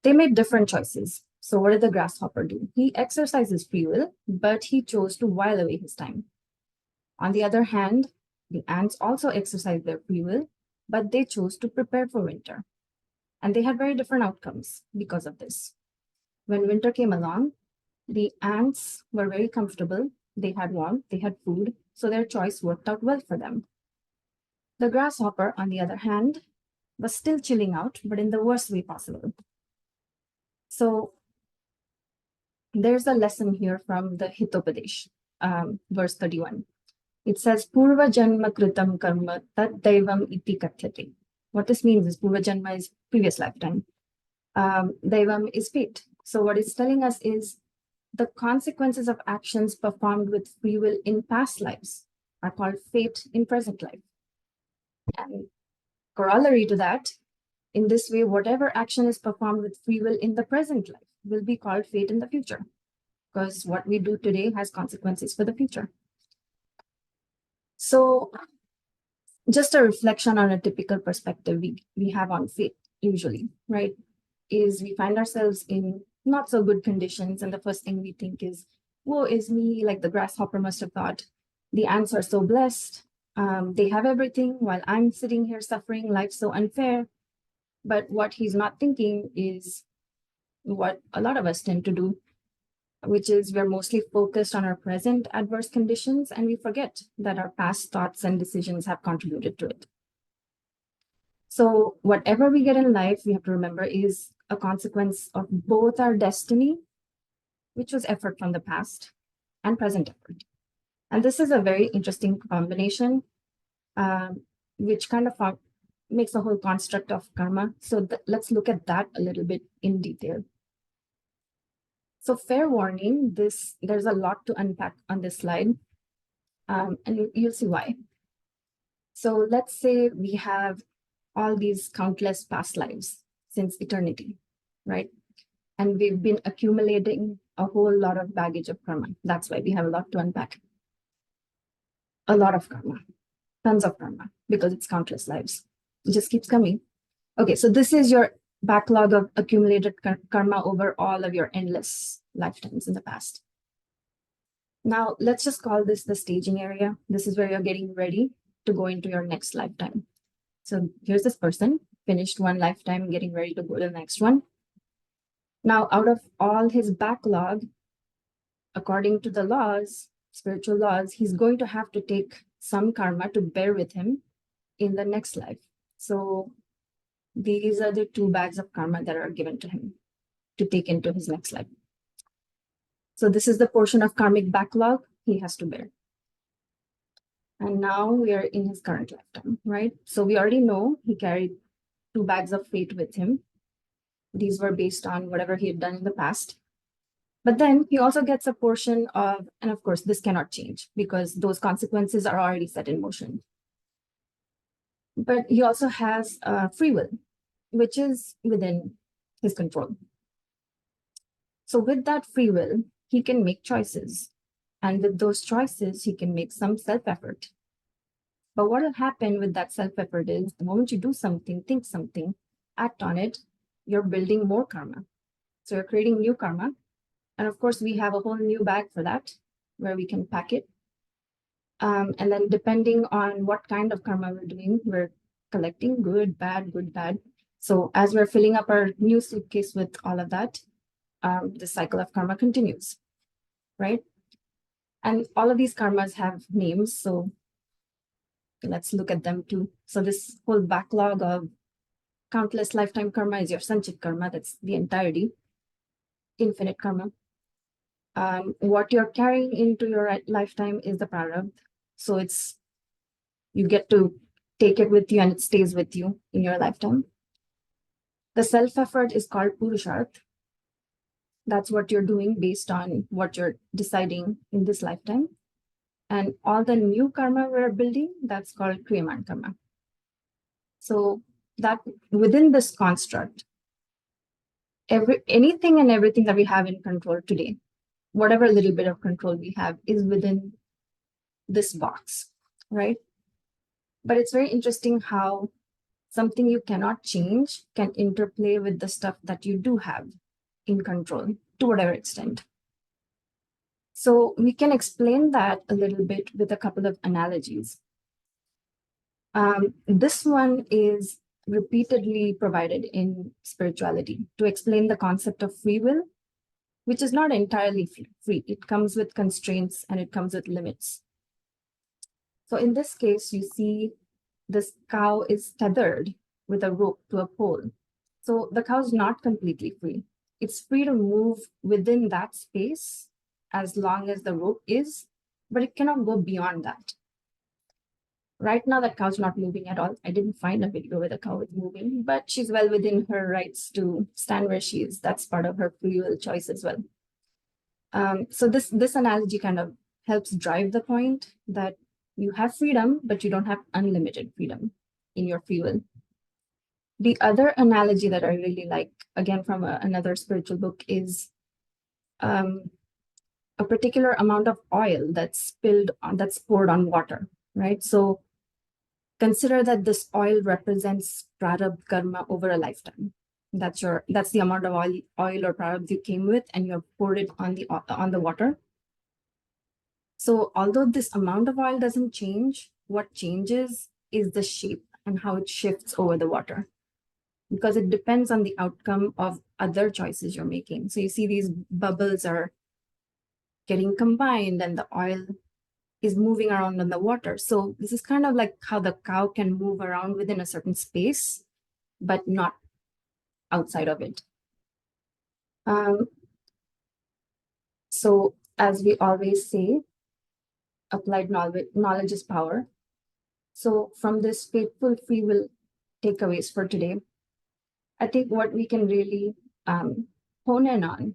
They made different choices. So what did the grasshopper do? He exercises free will, but he chose to while away his time. On the other hand, the ants also exercised their free will, but they chose to prepare for winter. And they had very different outcomes because of this. When winter came along, the ants were very comfortable. They had warmth, they had food, so their choice worked out well for them. The grasshopper, on the other hand, was still chilling out, but in the worst way possible. So there's a lesson here from the Hitopadesh, verse 31. It says, Purva Janma Kritam Karma Tat Daivam Iti Kathyate. What this means is Purva Janma is previous lifetime. Daivam is fate. So what it's telling us is the consequences of actions performed with free will in past lives are called fate in present life. And corollary to that, in this way, whatever action is performed with free will in the present life will be called fate in the future, because what we do today has consequences for the future. So just a reflection on a typical perspective we have on fate usually, right, is we find ourselves in not so good conditions, and the first thing we think is, woe is me, like the grasshopper must have thought. The ants are so blessed. They have everything while I'm sitting here suffering. Life's so unfair. But what he's not thinking is what a lot of us tend to do, which is we're mostly focused on our present adverse conditions, and we forget that our past thoughts and decisions have contributed to it. So whatever we get in life, we have to remember is a consequence of both our destiny, which was effort from the past, and present effort. And this is a very interesting combination, which kind of makes a whole construct of karma. So let's look at that a little bit in detail. So fair warning, there's a lot to unpack on this slide, and you'll see why. So let's say we have all these countless past lives since eternity, right? And we've been accumulating a whole lot of baggage of karma. That's why we have a lot to unpack. A lot of karma, tons of karma, because it's countless lives. It just keeps coming. Okay, so this is your backlog of accumulated karma over all of your endless lifetimes in the past. Now, let's just call this the staging area. This is where you're getting ready to go into your next lifetime. So here's this person, finished one lifetime, getting ready to go to the next one. Now, out of all his backlog, according to the laws, spiritual laws, he's going to have to take some karma to bear with him in the next life. So these are the 2 bags of karma that are given to him to take into his next life. So this is the portion of karmic backlog he has to bear. And now we are in his current lifetime, right? So we already know he carried 2 bags of fate with him. These were based on whatever he had done in the past. But then he also gets a portion of, and of course, this cannot change because those consequences are already set in motion. But he also has free will, which is within his control. So with that free will, he can make choices. And with those choices, he can make some self-effort. But what will happen with that self-effort is the moment you do something, think something, act on it, you're building more karma. So you're creating new karma. And of course, we have a whole new bag for that, where we can pack it. And then depending on what kind of karma we're doing, we're collecting good, bad, good, bad. So as we're filling up our new suitcase with all of that, the cycle of karma continues, right? And all of these karmas have names, so let's look at them too. So this whole backlog of countless lifetime karma is your sanchit karma. That's the entirety, infinite karma. What you're carrying into your lifetime is the prarabdha. So it's You get to take it with you and it stays with you in your lifetime. The self-effort is called Purusharth. That's what you're doing based on what you're deciding in this lifetime. And all the new karma we're building, that's called Kriyaman karma. So that within this construct, anything and everything that we have in control today, whatever little bit of control we have, is within this box, right? But it's very interesting how something you cannot change can interplay with the stuff that you do have in control to whatever extent. So we can explain that a little bit with a couple of analogies. This one is repeatedly provided in spirituality to explain the concept of free will, which is not entirely free. It comes with constraints and it comes with limits. So in this case, you see this cow is tethered with a rope to a pole. So the cow is not completely free. It's free to move within that space as long as the rope is, but it cannot go beyond that. Right now, that cow's not moving at all. I didn't find a video where the cow is moving, but she's well within her rights to stand where she is. That's part of her free will choice as well. So this analogy kind of helps drive the point that you have freedom, but you don't have unlimited freedom in your free will. The other analogy that I really like, again from another spiritual book, is a particular amount of oil that's poured on water, right? So consider that this oil represents prarabdha karma over a lifetime. That's the amount of oil or prarabdha you came with, and you have poured it on the water. So although this amount of oil doesn't change, what changes is the shape and how it shifts over the water, because it depends on the outcome of other choices you're making. So you see these bubbles are getting combined and the oil is moving around in the water. So this is kind of like how the cow can move around within a certain space, but not outside of it. So as we always say, applied knowledge is power. So from this faithful free will takeaways for today, I think what we can really hone in on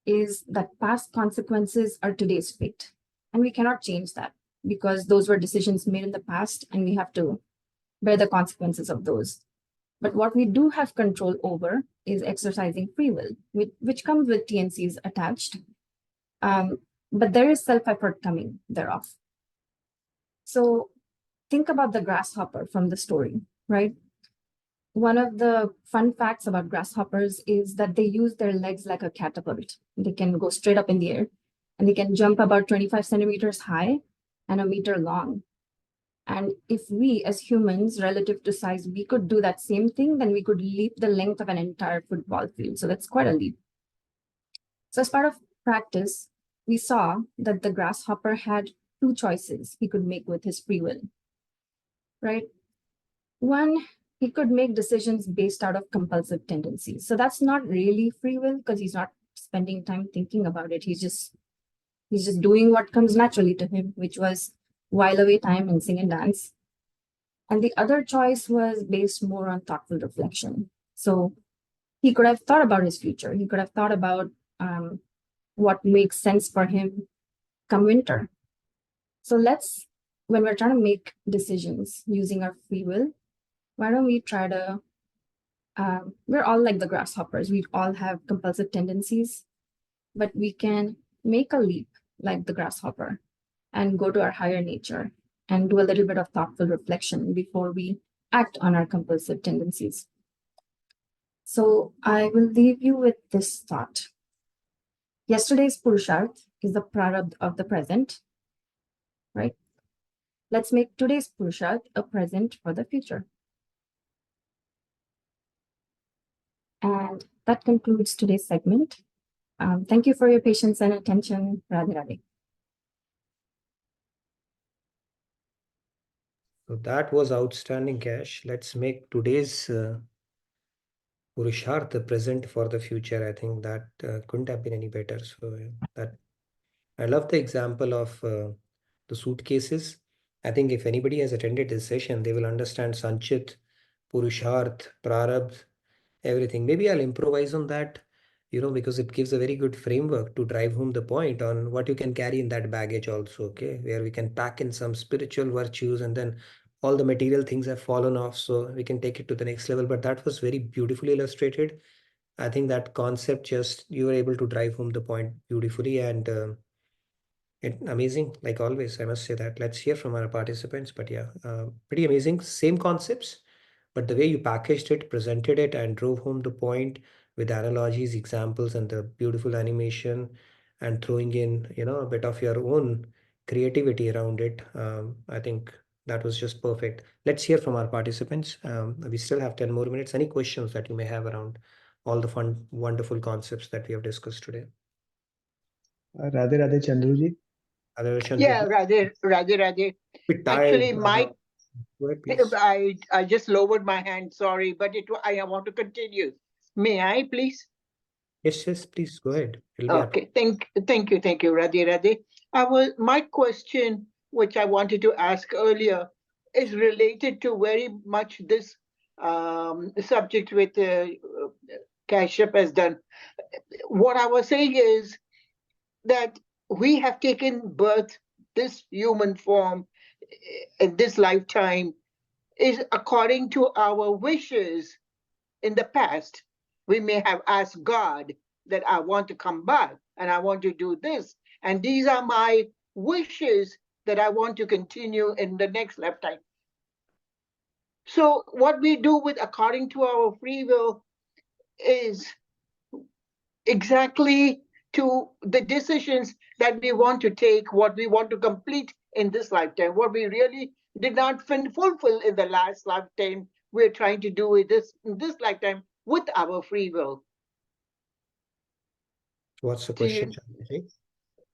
is that past consequences are today's fate. And we cannot change that because those were decisions made in the past and we have to bear the consequences of those. But what we do have control over is exercising free will, which comes with TNCs attached. But there is self-effort coming thereof. So think about the grasshopper from the story, right? One of the fun facts about grasshoppers is that they use their legs like a catapult. They can go straight up in the air and they can jump about 25 centimeters high and a meter long. And if we as humans, relative to size, we could do that same thing, then we could leap the length of an entire football field. So that's quite a leap. So as part of practice, we saw that the grasshopper had two choices he could make with his free will, right? One, he could make decisions based out of compulsive tendencies. So that's not really free will because he's not spending time thinking about it. He's just doing what comes naturally to him, which was while away time and sing and dance. And the other choice was based more on thoughtful reflection. So he could have thought about his future. He could have thought about what makes sense for him come winter. So when we're trying to make decisions using our free will, why don't we try to, we're all like the grasshoppers. We all have compulsive tendencies, but we can make a leap like the grasshopper and go to our higher nature and do a little bit of thoughtful reflection before we act on our compulsive tendencies. So I will leave you with this thought. Yesterday's Purusharth is the prarabdha of the present, right? Let's make today's Purusharth a present for the future. And that concludes today's segment. Thank you for your patience and attention. Radhe Radhe. So that was outstanding, Cash. Let's make today's Purusharth a present for the future. I think that couldn't have been any better. So that I love the example of the suitcases. I think if anybody has attended this session, they will understand Sanchit, Purusharth, Prarabdh, everything. Maybe I'll improvise on that, because it gives a very good framework to drive home the point on what you can carry in that baggage also, okay? Where we can pack in some spiritual virtues and then all the material things have fallen off, so we can take it to the next level. But that was very beautifully illustrated. I think that concept just you were able to drive home the point beautifully and amazing, like always. I must say that. Let's hear from our participants. But yeah, pretty amazing. Same concepts, but the way you packaged it, presented it, and drove home the point with analogies, examples, and the beautiful animation, and throwing in, a bit of your own creativity around it. I think that was just perfect. Let's hear from our participants. We still have 10 more minutes. Any questions that you may have around all the fun, wonderful concepts that we have discussed today? Radhe Radhe Chandruji. Yeah, Radhe. Bit Actually, tired. Go ahead, please. I just lowered my hand, sorry, but I want to continue. May I, please? Yes, please go ahead. It'll be Okay, thank you, Radhe. My question, which I wanted to ask earlier, is related to very much this subject with Kashyap has done. What I was saying is that we have taken birth, this human form, in this lifetime, is according to our wishes. In the past, we may have asked God that I want to come back and I want to do this. And these are my wishes that I want to continue in the next lifetime. So what we do with according to our free will is exactly to the decisions that we want to take, what we want to complete in this lifetime, what we really did not fulfill in the last lifetime, we're trying to do in this lifetime with our free will. What's the question?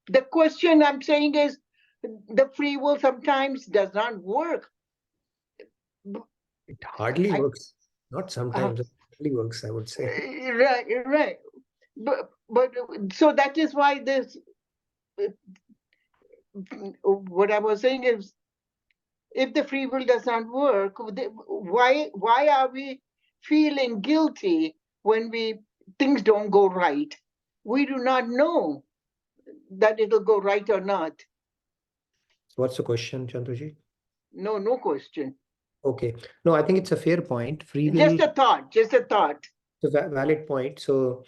The question I'm saying is, the free will sometimes does not work. It hardly works. Not sometimes, it hardly works, I would say. Right. But so that is why this, what I was saying is, if the free will does not work, why are we feeling guilty when things don't go right? We do not know that it'll go right or not. What's the question, Chandruji? No question. Okay. No, I think it's a fair point. Free will. Just a thought. It's a valid point. So,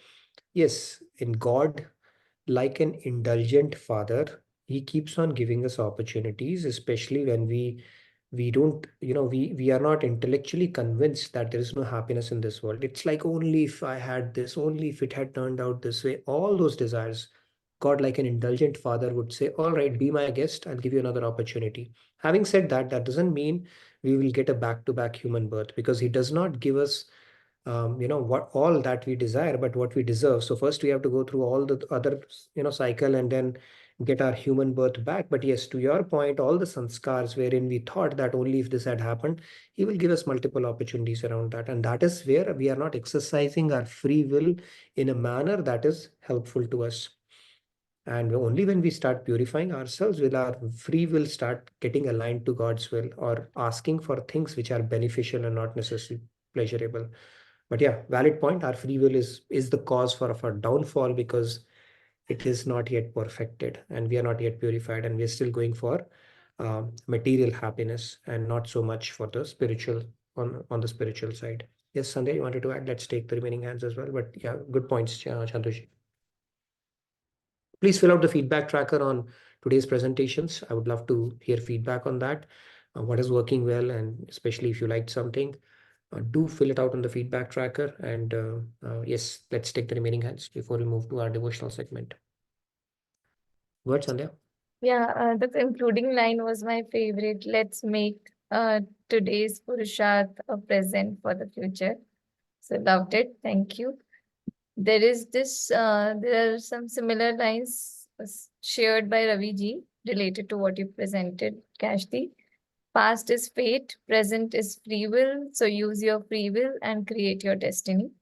yes, in God, like an indulgent father, he keeps on giving us opportunities, especially when we don't, we are not intellectually convinced that there is no happiness in this world. It's like, only if I had this, only if it had turned out this way, all those desires. God, like an indulgent father, would say, all right, be my guest, I'll give you another opportunity. Having said that, that doesn't mean we will get a back-to-back human birth, because he does not give us what all that we desire, but what we deserve. So first we have to go through all the other cycle and then get our human birth back. But yes, to your point, all the sanskars wherein we thought that only if this had happened, he will give us multiple opportunities around that, and that is where we are not exercising our free will in a manner that is helpful to us. And only when we start purifying ourselves will our free will start getting aligned to God's will, or asking for things which are beneficial and not necessarily pleasurable. But yeah, valid point. Our free will is the cause for our downfall, because it is not yet perfected and we are not yet purified, and we are still going for material happiness and not so much for the spiritual, on the spiritual side. Yes, Sanjay, you wanted to add? Let's take the remaining hands as well. But yeah, good points, Chandruji. Please fill out the feedback tracker on today's presentations. I would love to hear feedback on that. What is working well, and especially if you liked something, do fill it out on the feedback tracker. And yes, let's take the remaining hands before we move to our devotional segment. Go ahead, Sandhya. Yeah, the concluding line was my favorite. Let's make today's Purusharth a present for the future. So loved it. Thank you. There are some similar lines shared by Ravi ji related to what you presented, Kashti. Past is fate, present is free will. So use your free will and create your destiny.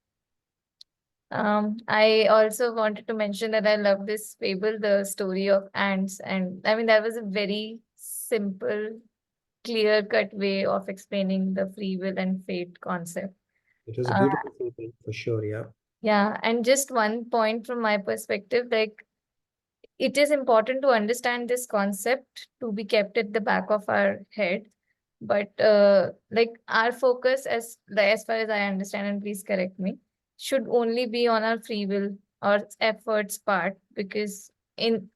I also wanted to mention that I love this fable, the story of ants. And I mean, that was a very simple clear-cut way of explaining the free will and fate concept. It was a beautiful statement for sure, yeah. Yeah, and just one point from my perspective, like it is important to understand this concept to be kept at the back of our head. But like our focus, as far as I understand, and please correct me, should only be on our free will or efforts part, because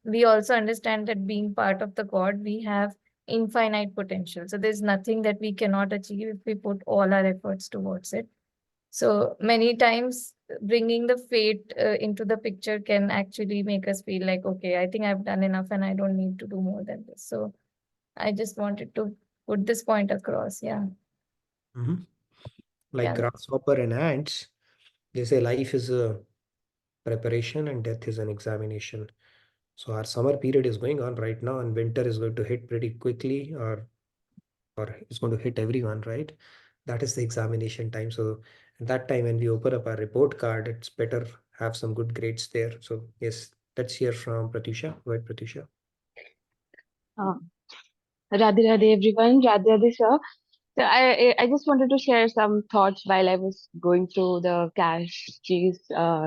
we also understand that being part of the God, we have infinite potential. So there's nothing that we cannot achieve if we put all our efforts towards it. So many times bringing the fate into the picture can actually make us feel like, okay, I think I've done enough and I don't need to do more than this. So I just wanted to put this point across. Yeah. Like Yeah. grasshopper and ants, they say life is a preparation and death is an examination. So our summer period is going on right now, and winter is going to hit pretty quickly, or it's going to hit everyone, right? That is the examination time. So at that time, when we open up our report card, it's better have some good grades there. So yes, let's hear from Pratusha. Go ahead, Pratusha. Radhe Radhe everyone, Radhe Radhe sir. So I just wanted to share some thoughts while I was going through the cash cheese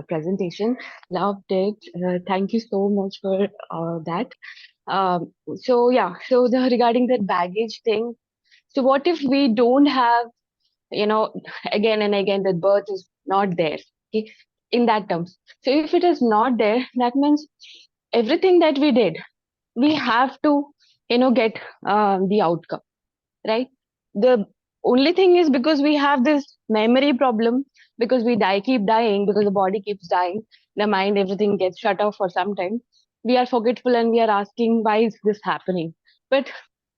presentation. Loved it. Thank you so much for that. So yeah, so regarding that baggage thing. So what if we don't have, again and again that birth is not there, okay, in that terms. So if it is not there, that means everything that we did, we have to, get the outcome, right? The only thing is, because we have this memory problem, because we keep dying, because the body keeps dying, the mind, everything gets shut off for some time. We are forgetful and we are asking, why is this happening? But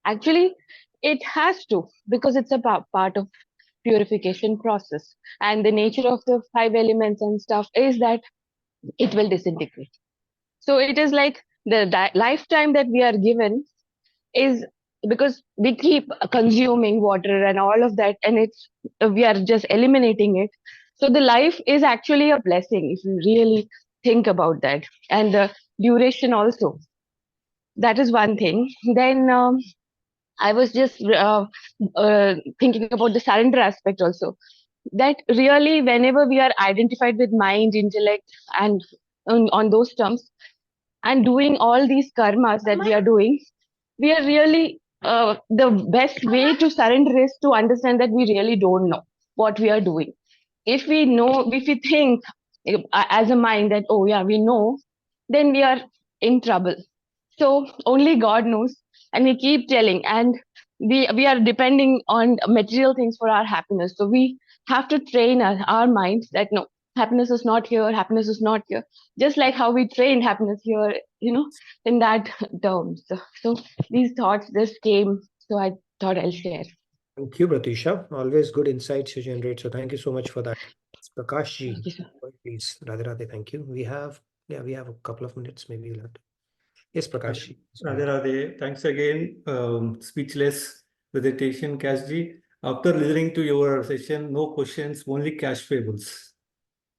actually, it has to, because it's a part of purification process. And the nature of the 5 elements and stuff is that it will disintegrate. So it is like the lifetime that we are given is because we keep consuming water and all of that, and we are just eliminating it. So the life is actually a blessing if you really think about that, and the duration also. That is one thing. Then I was just thinking about the surrender aspect also. That really, whenever we are identified with mind, intellect, and on those terms, and doing all these karmas that we are doing, we are really the best way to surrender is to understand that we really don't know what we are doing. If we know, if we think as a mind that, oh yeah, we know, then we are in trouble. So only God knows, and we keep telling, and we are depending on material things for our happiness. So we have to train our minds that no, happiness is not here, happiness is not here. Just like how we train happiness here, in that terms. So these thoughts just came, so I thought I'll share. Thank you, Pratusha. Always good insights you generate. So thank you so much for that. Prakash ji, Thank you, sir. please. Radhe Radhe, thank you. We have a couple of minutes. Maybe we'll have to. Yes, Prakash ji. Radhe Radhe. Thanks again. Speechless presentation, Cash ji. After listening to your session, no questions, only cash fables.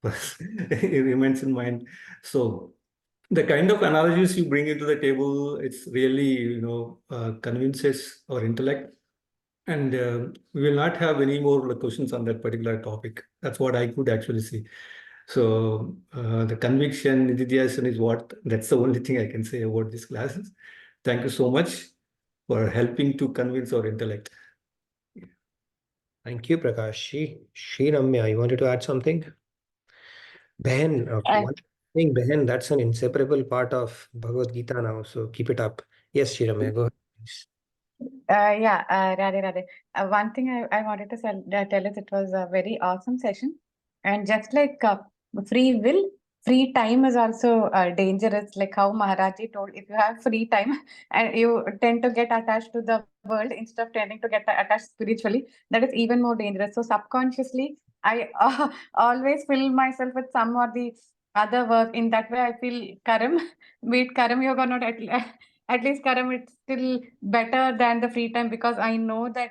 It remains in mind. So the kind of analogies you bring into the table, it's really, convinces our intellect. And we will not have any more questions on that particular topic. That's what I could actually see. So the conviction, enthusiasm is that's the only thing I can say about these classes. Thank you so much for helping to convince our intellect. Thank you, Prakash ji. Shri Ramya, you wanted to add something? Behan, one thing, Behan, that's an inseparable part of Bhagavad Gita now. So keep it up. Yes, Shri Ramya, go ahead, please. Radhe Radhe. One thing I wanted to tell is it was a very awesome session. And just like free will, free time is also dangerous. Like how Maharaji told, if you have free time and you tend to get attached to the world instead of tending to get attached spiritually, that is even more dangerous. So subconsciously, I always fill myself with some or the other work. In that way, I feel Karam, be it Karam Yoga, not at least Karam, it's still better than the free time, because I know that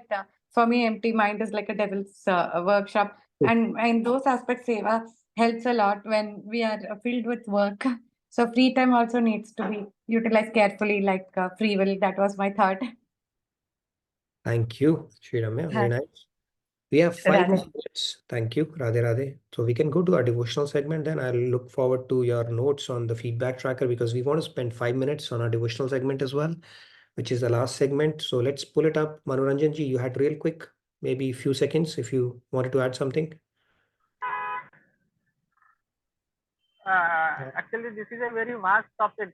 for me, empty mind is like a devil's workshop. And in those aspects, Seva helps a lot when we are filled with work. So free time also needs to be utilized carefully, like free will. That was my thought. Thank you, Shriramya. Very Hi. nice. We have 5 Radhe. minutes. Thank you, Radhe Radhe. So we can go to our devotional segment. Then I'll look forward to your notes on the feedback tracker because we want to spend 5 minutes on our devotional segment as well, which is the last segment. So let's pull it up. Manoranjan ji, you had real quick, maybe a few seconds if you wanted to add something. Actually, this is a very vast topic,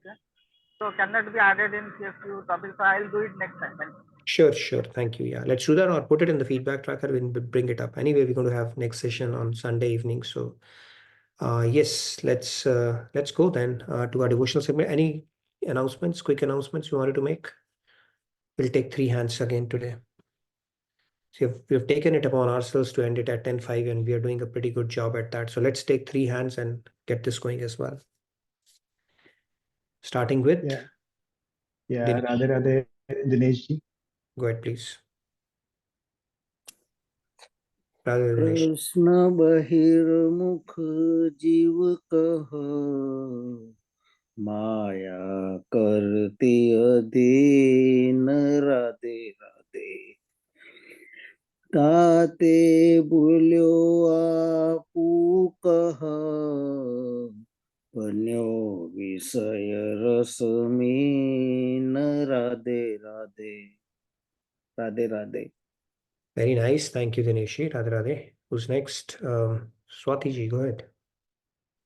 so cannot be added in a few topics. So I'll do it next time. Sure. Thank you. Yeah, let's do that or put it in the feedback tracker. We'll bring it up. Anyway, we're going to have next session on Sunday evening. So yes, let's go then to our devotional segment. Any announcements, quick announcements you wanted to make? We'll take 3 hands again today. So we've taken it upon ourselves to end it at 10:05 and we are doing a pretty good job at that. So let's take 3 hands and get this going as well. Starting with Yeah, Radhe Radhe, Dinesh ji. Go ahead, please. Radhe Dinesh. Krishna बहिर्मुख जीव कह माया करती अधीन राधे राधे ताते बोल्यो आपू कह बन्यो विषय रसमीन Radhe Radhe Radhe Radhe. Very nice. Thank you, Dinesh. Radhe Radhe. Who's next? Swati ji, go ahead.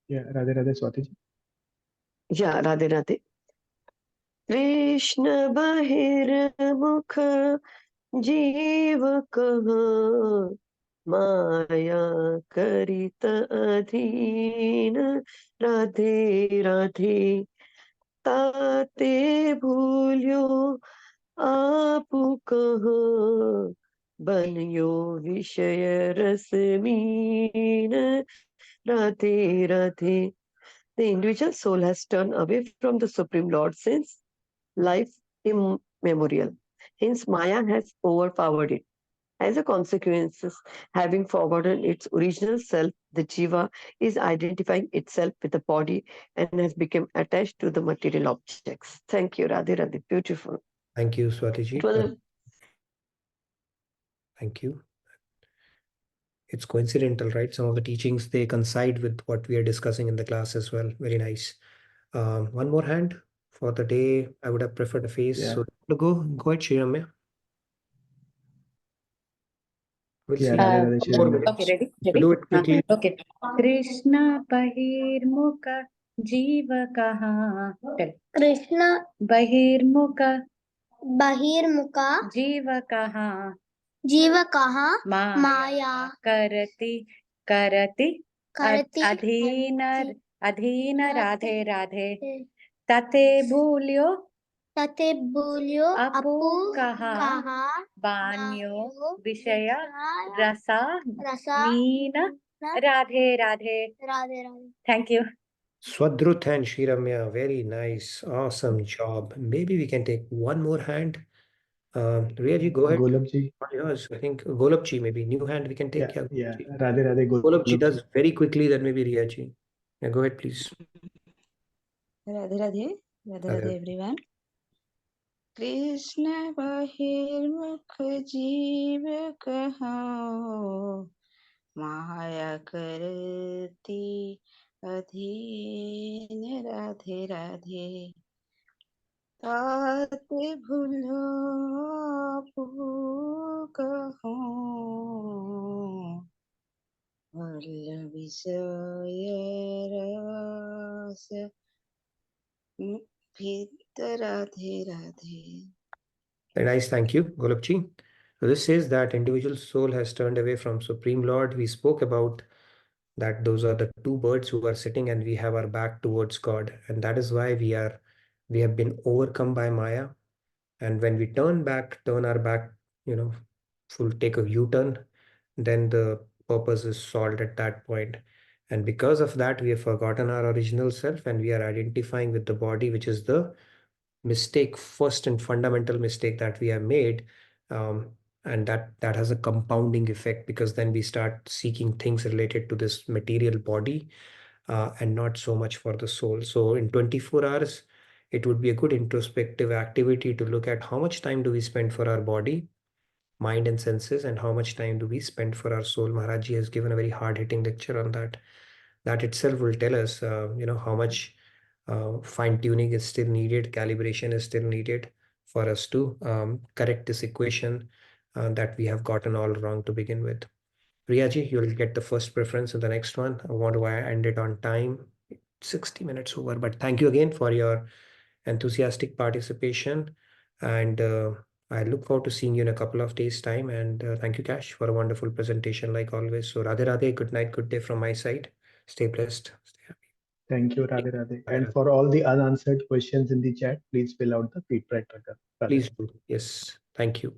Yeah, Radhe Radhe, Swati ji. Yeah, Radhe Radhe. Krishna बहिर्मुख जीव कह माया करित अधीन राधे राधे ताते भूल्यो आपु कह बन्यो विषय रसमीन Radhe Radhe. The individual soul has turned away from the Supreme Lord since life immemorial. Hence, Maya has overpowered it. As a consequence, having forgotten its original self, the Jiva is identifying itself with the body and has become attached to the material objects. Thank you, Radhe Radhe. Beautiful. Thank you, Swati ji. Thank you. It's coincidental, right? Some of the teachings, they coincide with what we are discussing in the class as well. Very nice. One more hand for the day. I would have preferred a face. Yeah. So go ahead, Shriramya. We'll see. Radhe Radhe, 4 Shriramya. minutes. Okay, ready? So do it quickly. Okay. Krishna Bahirmukha Jiva Kaha. Krishna Bahirmukha Jiva Kaha Kaha Maya Karati Adhina Radhe Radhe Tate Bhulyo Apu Kaha Banyo Vishaya Rasa Meena Radhe Radhe. Thank you. Swadrut and Shriramya, very nice. Awesome job. Maybe we can take one more hand. Riya, go ahead. Golab ji. Yours. I think Golab ji, maybe new hand we can take. Yeah, Radhe Radhe, Golab ji does very quickly, then maybe Riya ji. Yeah, go ahead, please. Radhe Radhe, Radhe Radhe everyone. Krishna bahirmukh jeev kaho Maya karti adheen Radhe Radhe Tate bhulo apu kaho Varla visaya rasa Radhe Radhe. Very nice, thank you, Golab ji. So this says that individual soul has turned away from Supreme Lord. We spoke about that those are the two birds who are sitting and we have our back towards God. And that is why we have been overcome by Maya. And when we turn our back, take a U-turn, then the purpose is solved at that point. And because of that, we have forgotten our original self and we are identifying with the body, which is the first and fundamental mistake that we have made. And that has a compounding effect because then we start seeking things related to this material body and not so much for the soul. So in 24 hours, it would be a good introspective activity to look at how much time do we spend for our body mind and senses, and how much time do we spend for our soul. Maharaj Ji has given a very hard-hitting lecture on that. That itself will tell us, how much fine-tuning is still needed, calibration is still needed for us to correct this equation that we have gotten all wrong to begin with. Priyaji, you'll get the first preference in the next one. I want to end it on time. 60 minutes over, but thank you again for your enthusiastic participation. And I look forward to seeing you in a couple of days' time. And thank you, Cash, for a wonderful presentation like always. So Radhe Radhe, good night, good day from my side. Stay blessed. Stay happy. Thank you, Radhe Radhe. Radhe And Radhe. for all the unanswered questions in the chat, please fill out the feedback tracker. Radhe Please Radhe. do. Yes. Thank you.